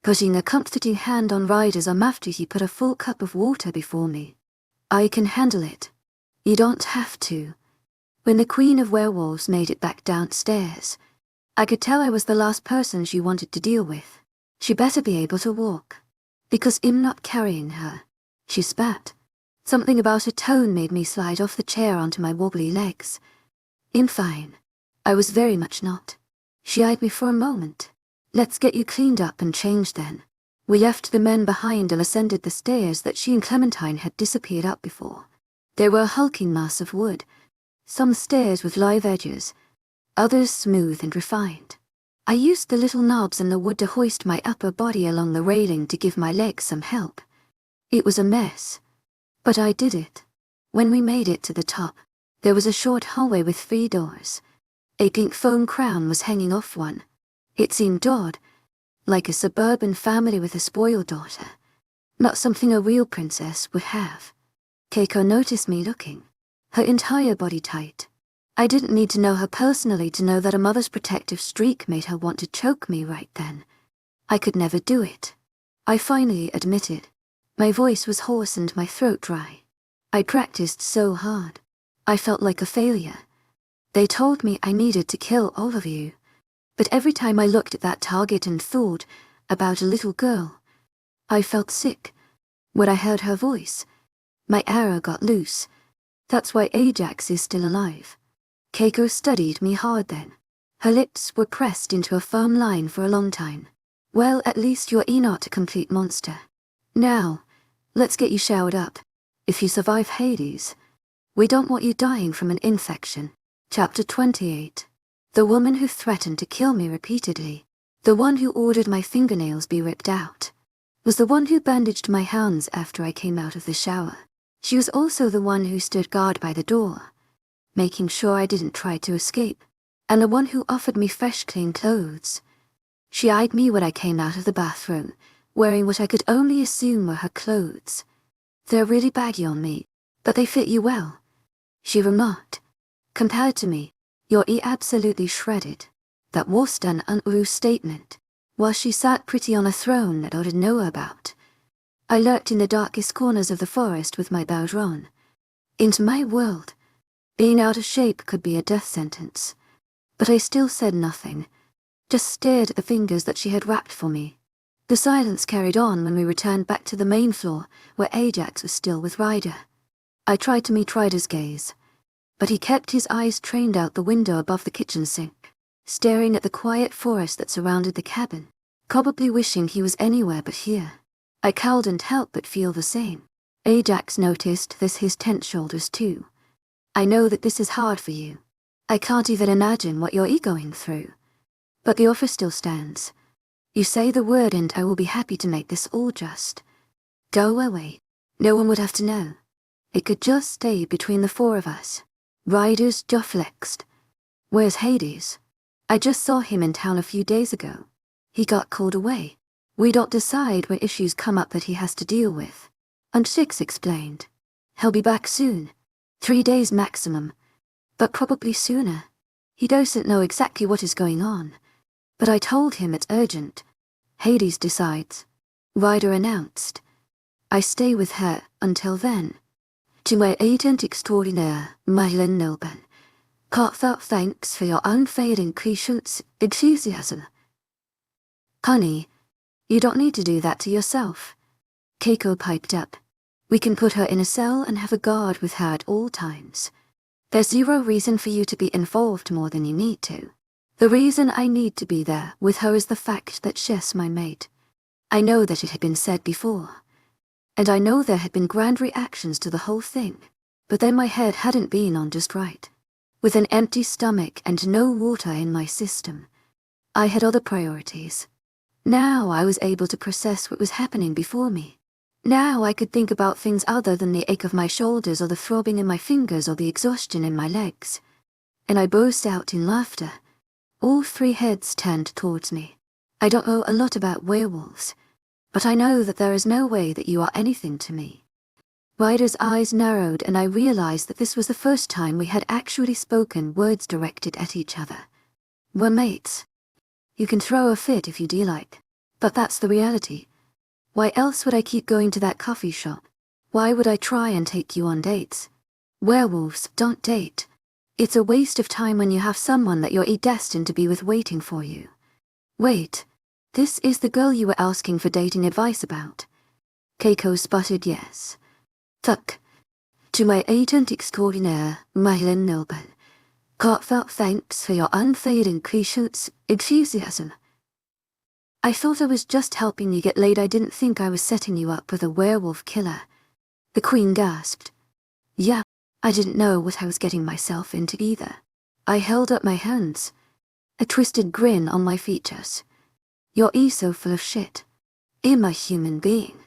putting a comforting hand on Ryder's arm after he put a full cup of water before me. I can handle it. You don't have to. When the Queen of Werewolves made it back downstairs, I could tell I was the last person she wanted to deal with. She better be able to walk. Because I'm not carrying her. She spat. Something about her tone made me slide off the chair onto my wobbly legs. I'm fine. I was very much not. She eyed me for a moment. Let's get you cleaned up and changed then. We left the men behind and ascended the stairs that she and Clementine had disappeared up before. They were a hulking mass of wood. Some stairs with live edges, others smooth and refined. I used the little knobs in the wood to hoist my upper body along the railing to give my legs some help. It was a mess, but I did it. When we made it to the top, there was a short hallway with 3 doors. A pink foam crown was hanging off one. It seemed odd, like a suburban family with a spoiled daughter. Not something a real princess would have. Keiko noticed me looking, her entire body tight. I didn't need to know her personally to know that a mother's protective streak made her want to choke me right then. I could never do it. I finally admitted. My voice was hoarse and my throat dry. I practiced so hard. I felt like a failure. They told me I needed to kill all of you. But every time I looked at that target and thought about a little girl, I felt sick. When I heard her voice, my arrow got loose. That's why Ajax is still alive. Keiko studied me hard then. Her lips were pressed into a firm line for a long time. Well, at least you're not a complete monster. Now, let's get you showered up. If you survive Hades, we don't want you dying from an infection. Chapter 28. The woman who threatened to kill me repeatedly, the one who ordered my fingernails be ripped out, was the one who bandaged my hands after I came out of the shower. She was also the one who stood guard by the door, making sure I didn't try to escape, and the one who offered me fresh clean clothes. She eyed me when I came out of the bathroom, wearing what I could only assume were her clothes. They're really baggy on me, but they fit you well, she remarked. Compared to me, you're absolutely shredded. That was an untrue statement, while she sat pretty on a throne that I didn't know about. I lurked in the darkest corners of the forest with my bow drawn. Into my world, being out of shape could be a death sentence. But I still said nothing, just stared at the fingers that she had wrapped for me. The silence carried on when we returned back to the main floor, where Ajax was still with Ryder. I tried to meet Ryder's gaze, but he kept his eyes trained out the window above the kitchen sink, staring at the quiet forest that surrounded the cabin, probably wishing he was anywhere but here. I couldn't help but feel the same. Ajax noticed his tense shoulders too. I know that this is hard for you. I can't even imagine what you're going through. But the offer still stands. You say the word and I will be happy to make this all just. Go away. No one would have to know. It could just stay between the four of us. Ryder's jaw flexed. Where's Hades? I just saw him in town a few days ago. He got called away. We don't decide when issues come up that he has to deal with. And Six explained. He'll be back soon. 3 days maximum. But probably sooner. He doesn't know exactly what is going on. But I told him it's urgent. Hades decides. Ryder announced. I stay with her until then. To my agent extraordinaire, Mylan Nilben. Heartfelt thanks for your unfading patience, enthusiasm. Honey, you don't need to do that to yourself. Keiko piped up. We can put her in a cell and have a guard with her at all times. There's zero reason for you to be involved more than you need to. The reason I need to be there with her is the fact that she's my mate. I know that it had been said before. And I know there had been grand reactions to the whole thing. But then my head hadn't been on just right. With an empty stomach and no water in my system, I had other priorities. Now I was able to process what was happening before me. Now I could think about things other than the ache of my shoulders or the throbbing in my fingers or the exhaustion in my legs. And I burst out in laughter. All 3 heads turned towards me. I don't know a lot about werewolves, but I know that there is no way that you are anything to me. Ryder's eyes narrowed and I realized that this was the first time we had actually spoken words directed at each other. We're mates. You can throw a fit if you do like, but that's the reality. Why else would I keep going to that coffee shop? Why would I try and take you on dates? Werewolves don't date. It's a waste of time when you have someone that you're destined to be with waiting for you. Wait, this is the girl you were asking for dating advice about. Keiko sputtered yes. Fuck. To my agent extraordinaire, Mylan Nilben. Heartfelt thanks for your unfading patience, enthusiasm. I thought I was just helping you get laid. I didn't think I was setting you up with a werewolf killer. The Queen gasped. Yeah, I didn't know what I was getting myself into either. I held up my hands. A twisted grin on my features. You're so full of shit. I'm a human being.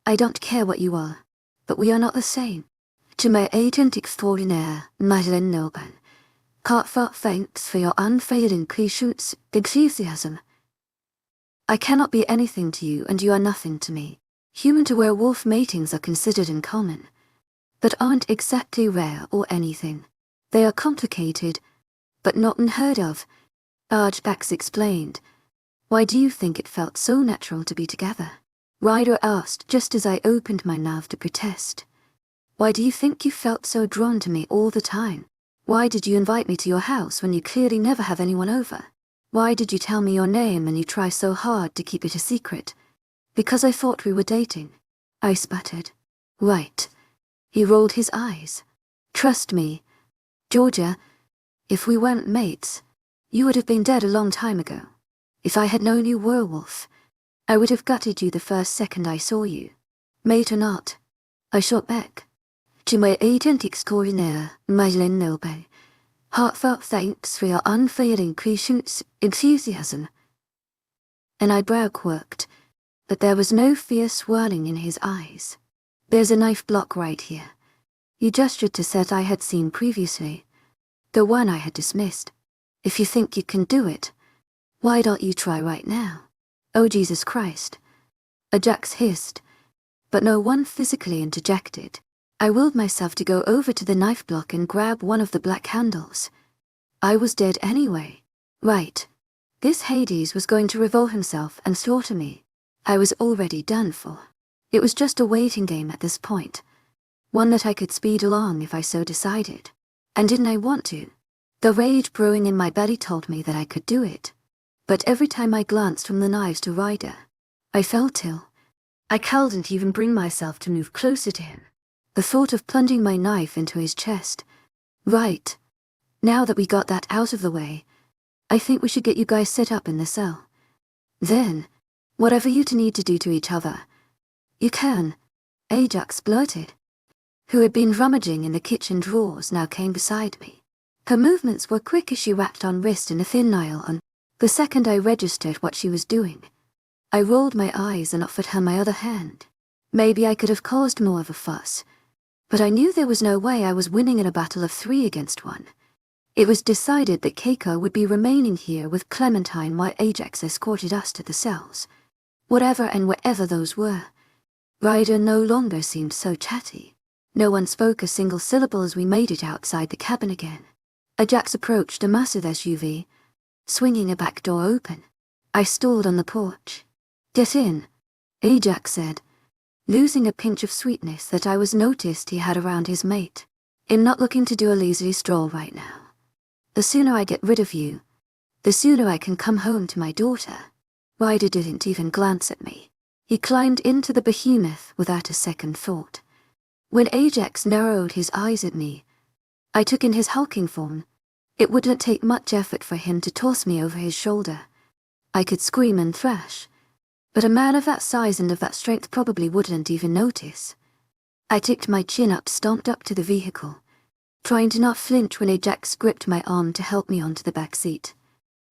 I don't care what you are. But we are not the same. To my agent extraordinaire, Mylan Nilben. Heartfelt thanks for your unfailing patience, enthusiasm. I cannot be anything to you and you are nothing to me. Human to werewolf matings are considered uncommon, but aren't exactly rare or anything. They are complicated, but not unheard of. Archbax explained. Why do you think it felt so natural to be together? Ryder asked just as I opened my mouth to protest. Why do you think you felt so drawn to me all the time? Why did you invite me to your house when you clearly never have anyone over? Why did you tell me your name and you try so hard to keep it a secret? Because I thought we were dating. I sputtered. Right. He rolled his eyes. Trust me, Georgia, if we weren't mates, you would have been dead a long time ago. If I had known you werewolf, I would have gutted you the first second I saw you. Mate or not, I shot back. To my agent extraordinaire, Mylan Nilben. Heartfelt thanks for your unfailing patience, enthusiasm. An eyebrow quirked, but there was no fear swirling in his eyes. There's a knife block right here. He gestured to set I had seen previously, the one I had dismissed. If you think you can do it, why don't you try right now? Oh Jesus Christ. Ajax hissed, but no one physically interjected. I willed myself to go over to the knife block and grab one of the black handles. I was dead anyway. Right. This Hades was going to reveal himself and slaughter me. I was already done for. It was just a waiting game at this point. One that I could speed along if I so decided. And didn't I want to? The rage brewing in my belly told me that I could do it. But every time I glanced from the knives to Ryder, I felt ill. I couldn't even bring myself to move closer to him. The thought of plunging my knife into his chest. Right. Now that we got that out of the way, I think we should get you guys set up in the cell. Then, whatever you two need to do to each other, you can, Ajax blurted. Who had been rummaging in the kitchen drawers now came beside me. Her movements were quick as she rapped on wrist in a thin nail on. The second I registered what she was doing, I rolled my eyes and offered her my other hand. Maybe I could have caused more of a fuss, but I knew there was no way I was winning in a battle of 3 against 1. It was decided that Keiko would be remaining here with Clementine while Ajax escorted us to the cells. Whatever and wherever those were, Ryder no longer seemed so chatty. No one spoke a single syllable as we made it outside the cabin again. Ajax approached a massive SUV, swinging a back door open. I stalled on the porch. "Get in," Ajax said, losing a pinch of sweetness that I was noticed he had around his mate. "I'm not looking to do a leisurely stroll right now. The sooner I get rid of you, the sooner I can come home to my daughter." Ryder didn't even glance at me. He climbed into the behemoth without a second thought. When Ajax narrowed his eyes at me, I took in his hulking form. It wouldn't take much effort for him to toss me over his shoulder. I could scream and thrash, but a man of that size and of that strength probably wouldn't even notice. I ticked my chin up, stomped up to the vehicle, trying to not flinch when Ajax gripped my arm to help me onto the back seat.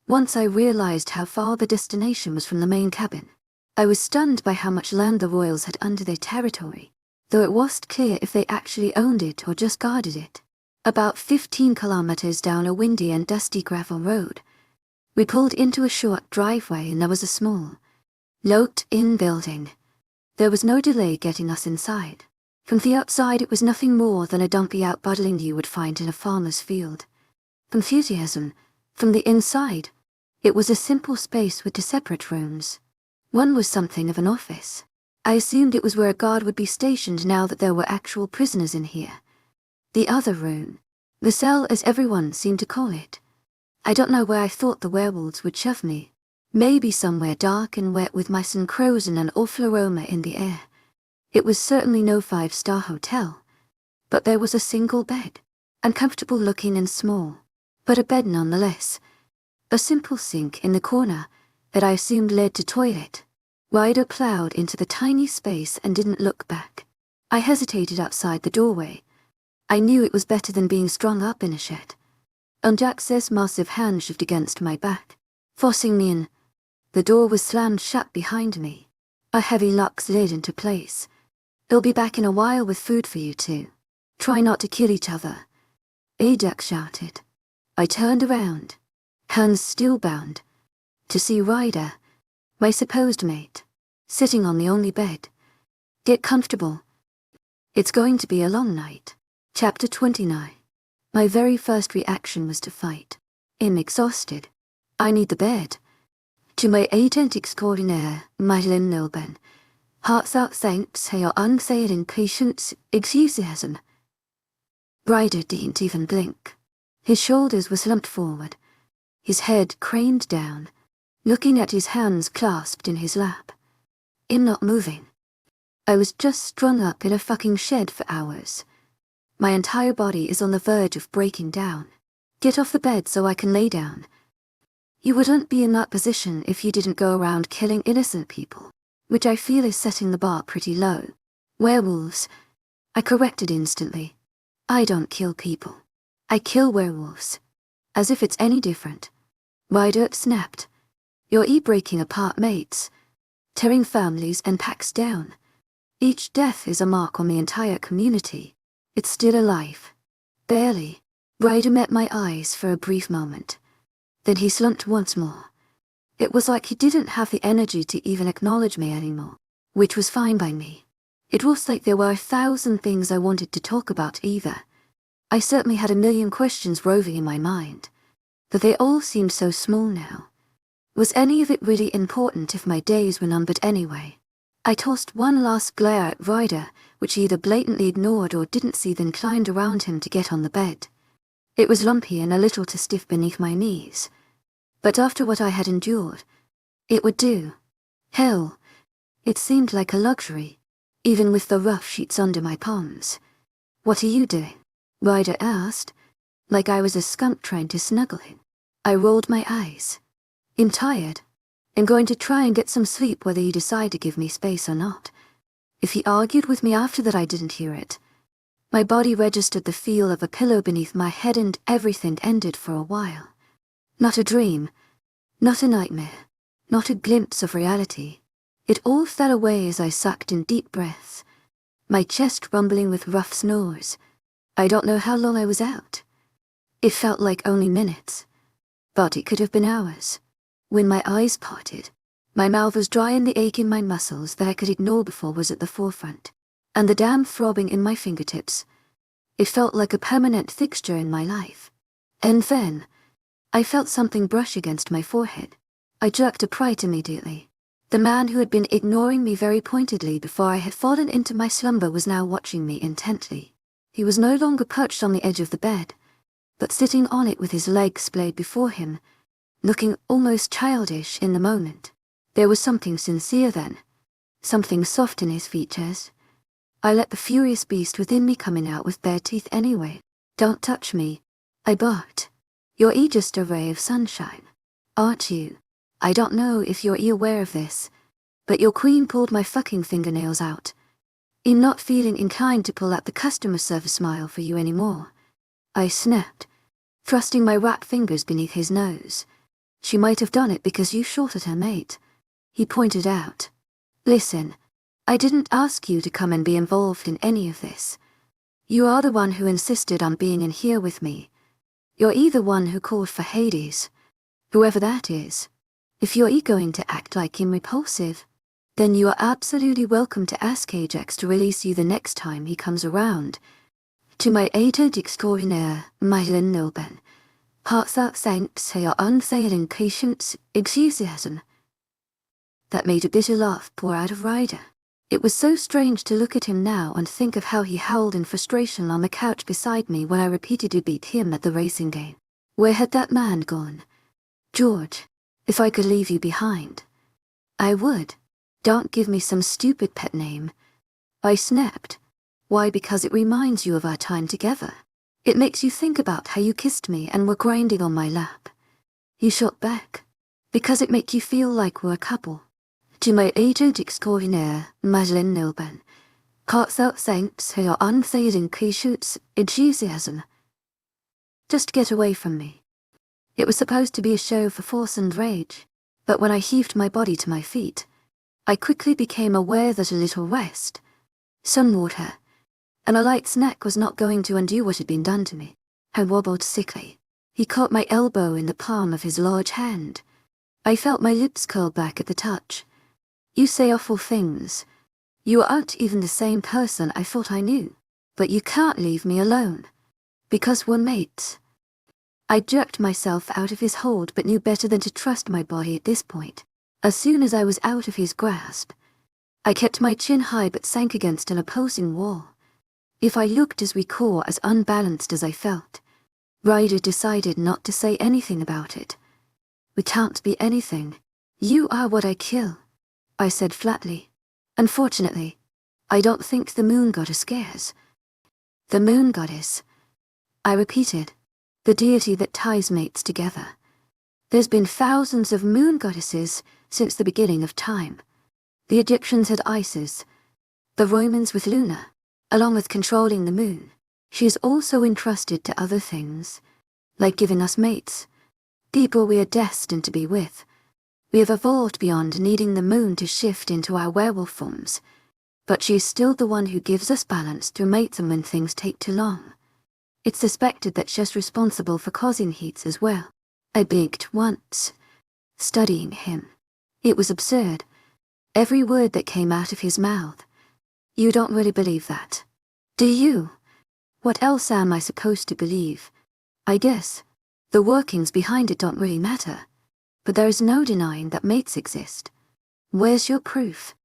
Once I realized how far the destination was from the main cabin, I was stunned by how much land the royals had under their territory, though it wasn't clear if they actually owned it or just guarded it. About 15 kilometers down a windy and dusty gravel road, we pulled into a short driveway and there was a small, locked-in building. There was no delay getting us inside. From the outside it was nothing more than a dumpy outbuilding you would find in a farmer's field. Enthusiasm. From the inside, it was a simple space with 2 separate rooms. One was something of an office. I assumed it was where a guard would be stationed now that there were actual prisoners in here. The other room, the cell as everyone seemed to call it. I don't know where I thought the werewolves would shove me. Maybe somewhere dark and wet with mice and crows and an awful aroma in the air. It was certainly no 5-star hotel, but there was a single bed, uncomfortable looking and small, but a bed nonetheless. A simple sink in the corner that I assumed led to toilet. Ryder plowed into the tiny space and didn't look back. I hesitated outside the doorway. I knew it was better than being strung up in a shed. Ajax's massive hand shoved against my back, forcing me in. The door was slammed shut behind me. A heavy lock slid into place. "I'll be back in a while with food for you two. Try not to kill each other," Ajax shouted. I turned around, hands still bound, to see Ryder, my supposed mate, sitting on the only bed. "Get comfortable. It's going to be a long night." Chapter 29. My very first reaction was to fight. I'm exhausted. I need the bed. To my agent extraordinaire, Madeleine Nilben, heartfelt thanks for your unfailing patience, enthusiasm. Ryder didn't even blink. His shoulders were slumped forward, his head craned down, looking at his hands clasped in his lap. I'm not moving. I was just strung up in a fucking shed for hours. My entire body is on the verge of breaking down. Get off the bed so I can lay down. You wouldn't be in that position if you didn't go around killing innocent people, which I feel is setting the bar pretty low. Werewolves, I corrected instantly. I don't kill people. I kill werewolves. As if it's any different. Ryder snapped. You're breaking apart mates, tearing families and packs down. Each death is a mark on the entire community. It's still alive. Barely. Ryder met my eyes for a brief moment. Then he slumped once more. It was like he didn't have the energy to even acknowledge me anymore, which was fine by me. It was like there were 1,000 things I wanted to talk about either. I certainly had a million questions roving in my mind, but they all seemed so small now. Was any of it really important if my days were numbered anyway? I tossed one last glare at Ryder, which he either blatantly ignored or didn't see, then climbed around him to get on the bed. It was lumpy and a little too stiff beneath my knees, but after what I had endured, it would do. Hell, it seemed like a luxury, even with the rough sheets under my palms. What are you doing? Ryder asked, like I was a skunk trying to snuggle him. I rolled my eyes. I'm tired. I'm going to try and get some sleep whether you decide to give me space or not. If he argued with me after that, I didn't hear it. My body registered the feel of a pillow beneath my head and everything ended for a while. Not a dream, not a nightmare, not a glimpse of reality, It all fell away as I sucked in deep breaths, my chest rumbling with rough snores. I don't know how long I was out. It felt like only minutes, but it could have been hours. When my eyes parted, my mouth was dry and the ache in my muscles that I could ignore before was at the forefront, and the damn throbbing in my fingertips. It felt like a permanent fixture in my life. And then, I felt something brush against my forehead. I jerked upright immediately. The man who had been ignoring me very pointedly before I had fallen into my slumber was now watching me intently. He was no longer perched on the edge of the bed, but sitting on it with his legs splayed before him, looking almost childish in the moment. There was something sincere then, something soft in his features. I let the furious beast within me coming out with bare teeth anyway. "Don't touch me," I barked. "You're just a ray of sunshine, aren't you? I don't know if you're aware of this, but your queen pulled my fucking fingernails out. I'm not feeling inclined to pull out the customer service smile for you anymore," I snapped, thrusting my rat fingers beneath his nose. "She might have done it because you shot at her mate," he pointed out. "Listen, I didn't ask you to come and be involved in any of this. You are the one who insisted on being in here with me. You're either one who called for Hades, whoever that is. If you're going to act like him repulsive, then you are absolutely welcome to ask Ajax to release you the next time he comes around. To my aged extraordinaire, Myelin Nilben, hearts out thanks for your unfailing patience, enthusiasm." That made a bitter laugh pour out of Ryder. It was so strange to look at him now and think of how he howled in frustration on the couch beside me when I repeatedly beat him at the racing game. Where had that man gone? "George, if I could leave you behind, I would. Don't give me some stupid pet name," I snapped. "Why? Because it reminds you of our time together. It makes you think about how you kissed me and were grinding on my lap." He shot back. "Because it makes you feel like we're a couple. To my aged extraordinaire, Madeleine Nilben, heartfelt thanks for your unfailing patience, enthusiasm." Just get away from me. It was supposed to be a show for force and rage, but when I heaved my body to my feet, I quickly became aware that a little rest, sun water, and a light snack was not going to undo what had been done to me. I wobbled sickly. He caught my elbow in the palm of his large hand. I felt my lips curl back at the touch. "You say awful things. You aren't even the same person I thought I knew. But you can't leave me alone. Because we're mates." I jerked myself out of his hold but knew better than to trust my body at this point. As soon as I was out of his grasp, I kept my chin high but sank against an opposing wall. If I looked as weak or as unbalanced as I felt, Ryder decided not to say anything about it. "We can't be anything. You are what I kill," I said flatly. "Unfortunately, I don't think the moon goddess cares." "The moon goddess," I repeated. "The deity that ties mates together. There's been thousands of moon goddesses since the beginning of time. The Egyptians had Isis, the Romans with Luna, along with controlling the moon. She is also entrusted to other things, like giving us mates, people we are destined to be with. We have evolved beyond needing the moon to shift into our werewolf forms, but she is still the one who gives us balance to mate them when things take too long. It's suspected that she's responsible for causing heats as well." I blinked once, studying him. It was absurd, every word that came out of his mouth. "You don't really believe that, do you? What else am I supposed to believe? I guess the workings behind it don't really matter, but there is no denying that mates exist. Where's your proof?"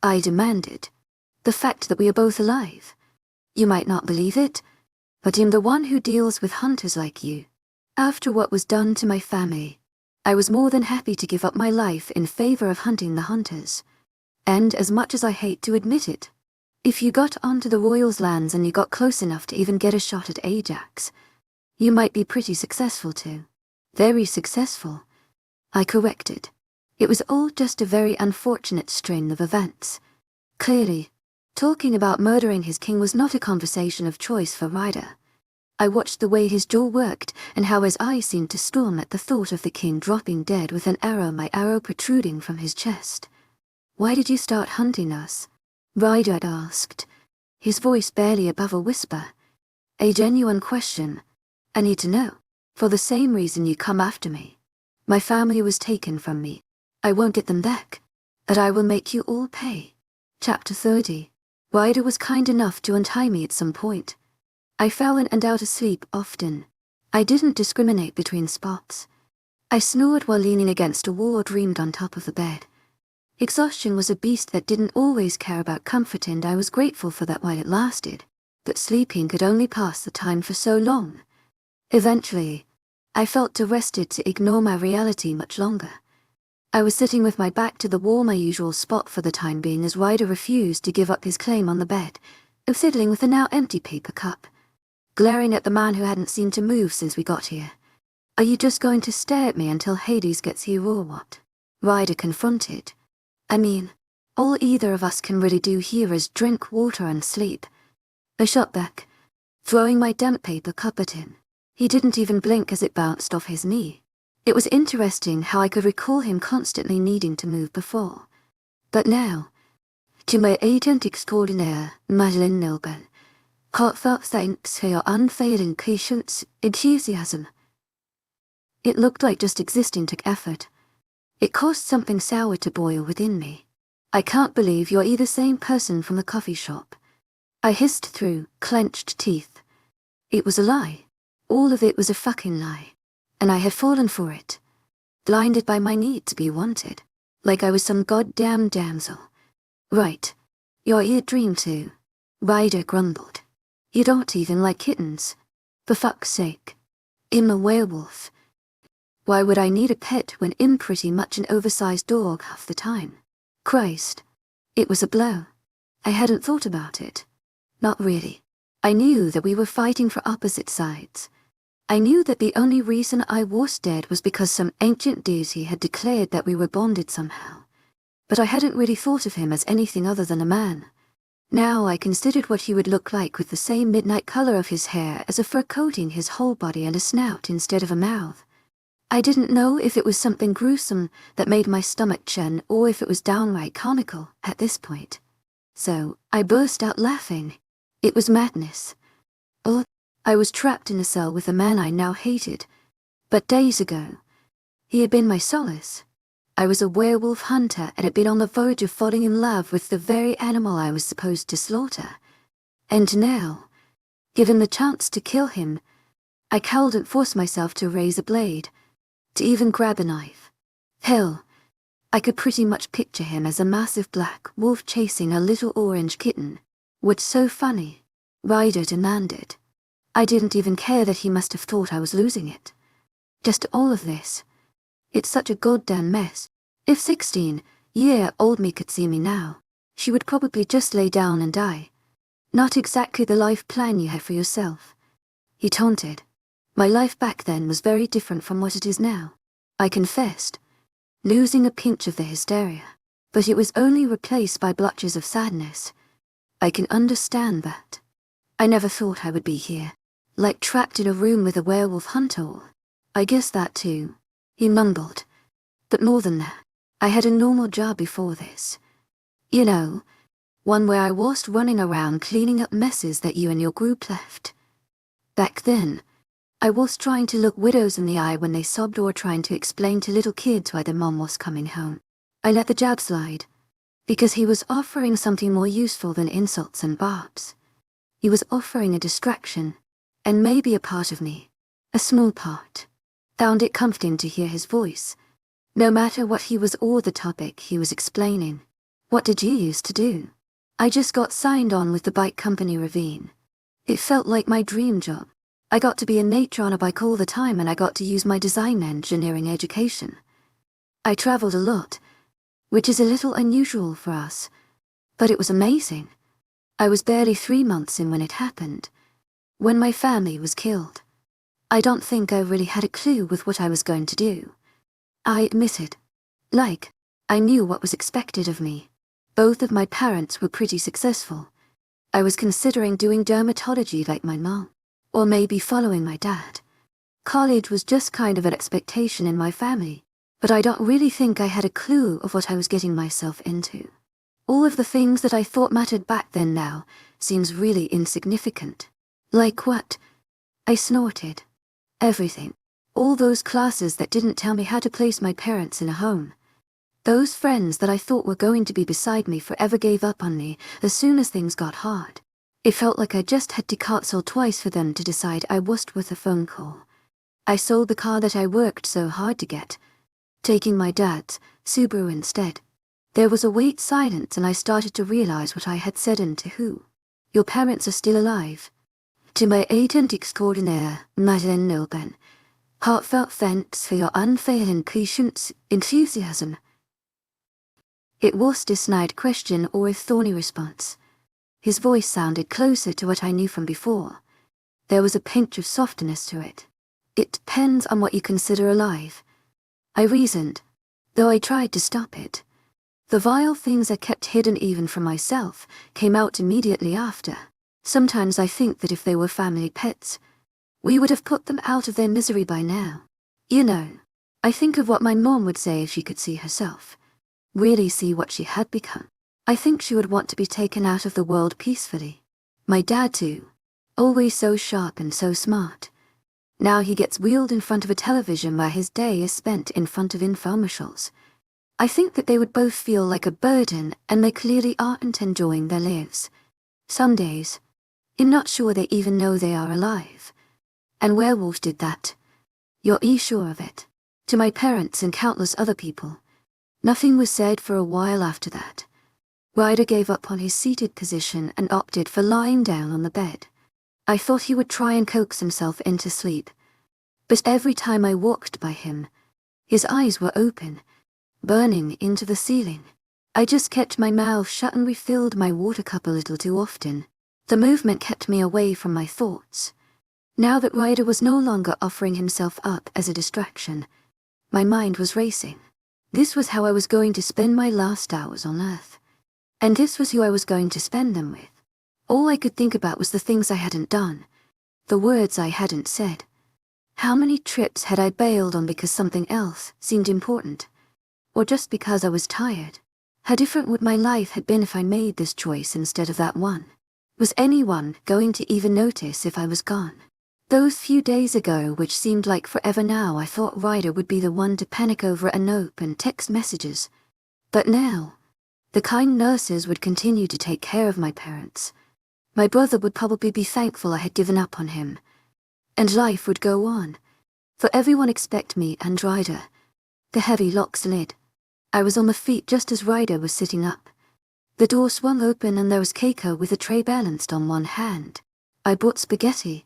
I demanded. "The fact that we are both alive. You might not believe it, but I'm the one who deals with hunters like you. After what was done to my family, I was more than happy to give up my life in favor of hunting the hunters. And as much as I hate to admit it, if you got onto the Royals' lands and you got close enough to even get a shot at Ajax, you might be pretty successful too." "Very successful," I corrected. It was all just a very unfortunate string of events. Clearly, talking about murdering his king was not a conversation of choice for Ryder. I watched the way his jaw worked and how his eyes seemed to storm at the thought of the king dropping dead with my arrow protruding from his chest. Why did you start hunting us? Ryder asked, his voice barely above a whisper. A genuine question. I need to know. For the same reason you come after me. My family was taken from me. I won't get them back. But I will make you all pay. Chapter 30. Ryder was kind enough to untie me at some point. I fell in and out of sleep often. I didn't discriminate between spots. I snored while leaning against a wall or dreamed on top of the bed. Exhaustion was a beast that didn't always care about comfort, and I was grateful for that while it lasted. But sleeping could only pass the time for so long. Eventually, I felt too rested to ignore my reality much longer. I was sitting with my back to the wall, my usual spot for the time being, as Ryder refused to give up his claim on the bed, of fiddling with a now empty paper cup, glaring at the man who hadn't seemed to move since we got here. Are you just going to stare at me until Hades gets here or what? Ryder confronted. I mean, all either of us can really do here is drink water and sleep. I shot back, throwing my damp paper cup at him. He didn't even blink as it bounced off his knee. It was interesting how I could recall him constantly needing to move before. But now, to my agent extraordinaire, Madeleine Noble, heartfelt thanks for your unfailing patience, enthusiasm. It looked like just existing took effort. It caused something sour to boil within me. I can't believe you're the same person from the coffee shop. I hissed through clenched teeth. It was a lie. All of it was a fucking lie. And I had fallen for it. Blinded by my need to be wanted. Like I was some goddamn damsel. Right. You're a dream too. Ryder grumbled. You don't even like kittens. For fuck's sake. I'm a werewolf. Why would I need a pet when I'm pretty much an oversized dog half the time? Christ. It was a blow. I hadn't thought about it. Not really. I knew that we were fighting for opposite sides. I knew that the only reason I was dead was because some ancient deity had declared that we were bonded somehow. But I hadn't really thought of him as anything other than a man. Now I considered what he would look like with the same midnight color of his hair as a fur coating his whole body and a snout instead of a mouth. I didn't know if it was something gruesome that made my stomach churn or if it was downright comical at this point. So I burst out laughing. It was madness. Or I was trapped in a cell with a man I now hated. But days ago, he had been my solace. I was a werewolf hunter and had been on the verge of falling in love with the very animal I was supposed to slaughter. And now, given the chance to kill him, I couldn't force myself to raise a blade, to even grab a knife. Hell, I could pretty much picture him as a massive black wolf chasing a little orange kitten. What's so funny? Ryder demanded. I didn't even care that he must have thought I was losing it. Just all of this. It's such a goddamn mess. If 16-year-old me could see me now, she would probably just lay down and die. Not exactly the life plan you had for yourself. He taunted. My life back then was very different from what it is now. I confessed, losing a pinch of the hysteria. But it was only replaced by blotches of sadness. I can understand that. I never thought I would be here, like trapped in a room with a werewolf hunter. I guess that too, he mumbled. But more than that, I had a normal job before this. You know, one where I was running around cleaning up messes that you and your group left. Back then, I was trying to look widows in the eye when they sobbed or trying to explain to little kids why their mom was coming home. I let the jab slide, because he was offering something more useful than insults and barbs. He was offering a distraction, and maybe a part of me, a small part, found it comforting to hear his voice, no matter what he was or the topic he was explaining. What did you used to do? I just got signed on with the bike company Ravine. It felt like my dream job. I got to be in nature on a bike all the time, and I got to use my design engineering education. I traveled a lot, which is a little unusual for us, but it was amazing. I was barely 3 months in when it happened, when my family was killed. I don't think I really had a clue with what I was going to do. I admitted. I knew what was expected of me. Both of my parents were pretty successful. I was considering doing dermatology like my mom, or maybe following my dad. College was just kind of an expectation in my family, but I don't really think I had a clue of what I was getting myself into. All of the things that I thought mattered back then now seems really insignificant. Like what? I snorted. Everything. All those classes that didn't tell me how to place my parents in a home. Those friends that I thought were going to be beside me forever gave up on me as soon as things got hard. It felt like I just had to cancel twice for them to decide I wasn't worth a phone call. I sold the car that I worked so hard to get, taking my dad's Subaru instead. There was a wait silence and I started to realize what I had said and to who. Your parents are still alive. To my agent extraordinaire, Madeleine Nilben. Heartfelt thanks for your unfailing patience, enthusiasm. It was a snide question or a thorny response. His voice sounded closer to what I knew from before. There was a pinch of softness to it. It depends on what you consider alive. I reasoned, though I tried to stop it. The vile things I kept hidden even from myself came out immediately after. Sometimes I think that if they were family pets, we would have put them out of their misery by now. You know, I think of what my mom would say if she could see herself. Really see what she had become. I think she would want to be taken out of the world peacefully. My dad too. Always so sharp and so smart. Now he gets wheeled in front of a television while his day is spent in front of infomercials. I think that they would both feel like a burden and they clearly aren't enjoying their lives. Some days, I'm not sure they even know they are alive. And Werewolf did that. You're sure of it. To my parents and countless other people. Nothing was said for a while after that. Ryder gave up on his seated position and opted for lying down on the bed. I thought he would try and coax himself into sleep. But every time I walked by him, his eyes were open, burning into the ceiling. I just kept my mouth shut and refilled my water cup a little too often. The movement kept me away from my thoughts. Now that Ryder was no longer offering himself up as a distraction, my mind was racing. This was how I was going to spend my last hours on Earth. And this was who I was going to spend them with. All I could think about was the things I hadn't done, the words I hadn't said. How many trips had I bailed on because something else seemed important? Or just because I was tired? How different would my life have been if I made this choice instead of that one? Was anyone going to even notice if I was gone? Those few days ago, which seemed like forever now, I thought Ryder would be the one to panic over an open text messages. But now, the kind nurses would continue to take care of my parents. My brother would probably be thankful I had given up on him. And life would go on. For everyone expect me and Ryder. The heavy lock slid. I was on my feet just as Ryder was sitting up. The door swung open and there was Keiko with a tray balanced on one hand. I brought spaghetti,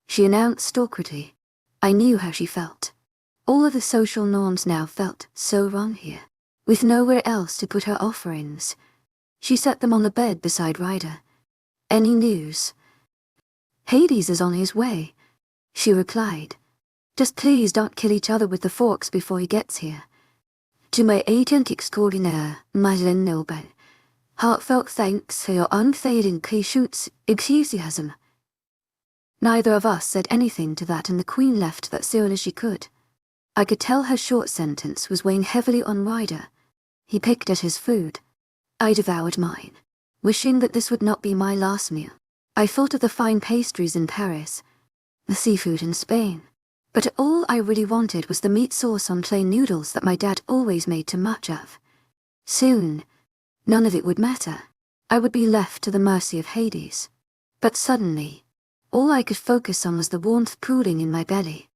she announced awkwardly. I knew how she felt. All of the social norms now felt so wrong here. With nowhere else to put her offerings. She set them on the bed beside Ryder. Any news? Hades is on his way, she replied. Just please don't kill each other with the forks before he gets here. To my agent extraordinaire, Madeleine Nilben. Heartfelt thanks for your unfailing patience, enthusiasm. Neither of us said anything to that and the Queen left that soon as she could. I could tell her short sentence was weighing heavily on Ryder. He picked at his food. I devoured mine, wishing that this would not be my last meal. I thought of the fine pastries in Paris, the seafood in Spain. But all I really wanted was the meat sauce on plain noodles that my dad always made too much of. Soon, none of it would matter. I would be left to the mercy of Hades. But suddenly, all I could focus on was the warmth pooling in my belly.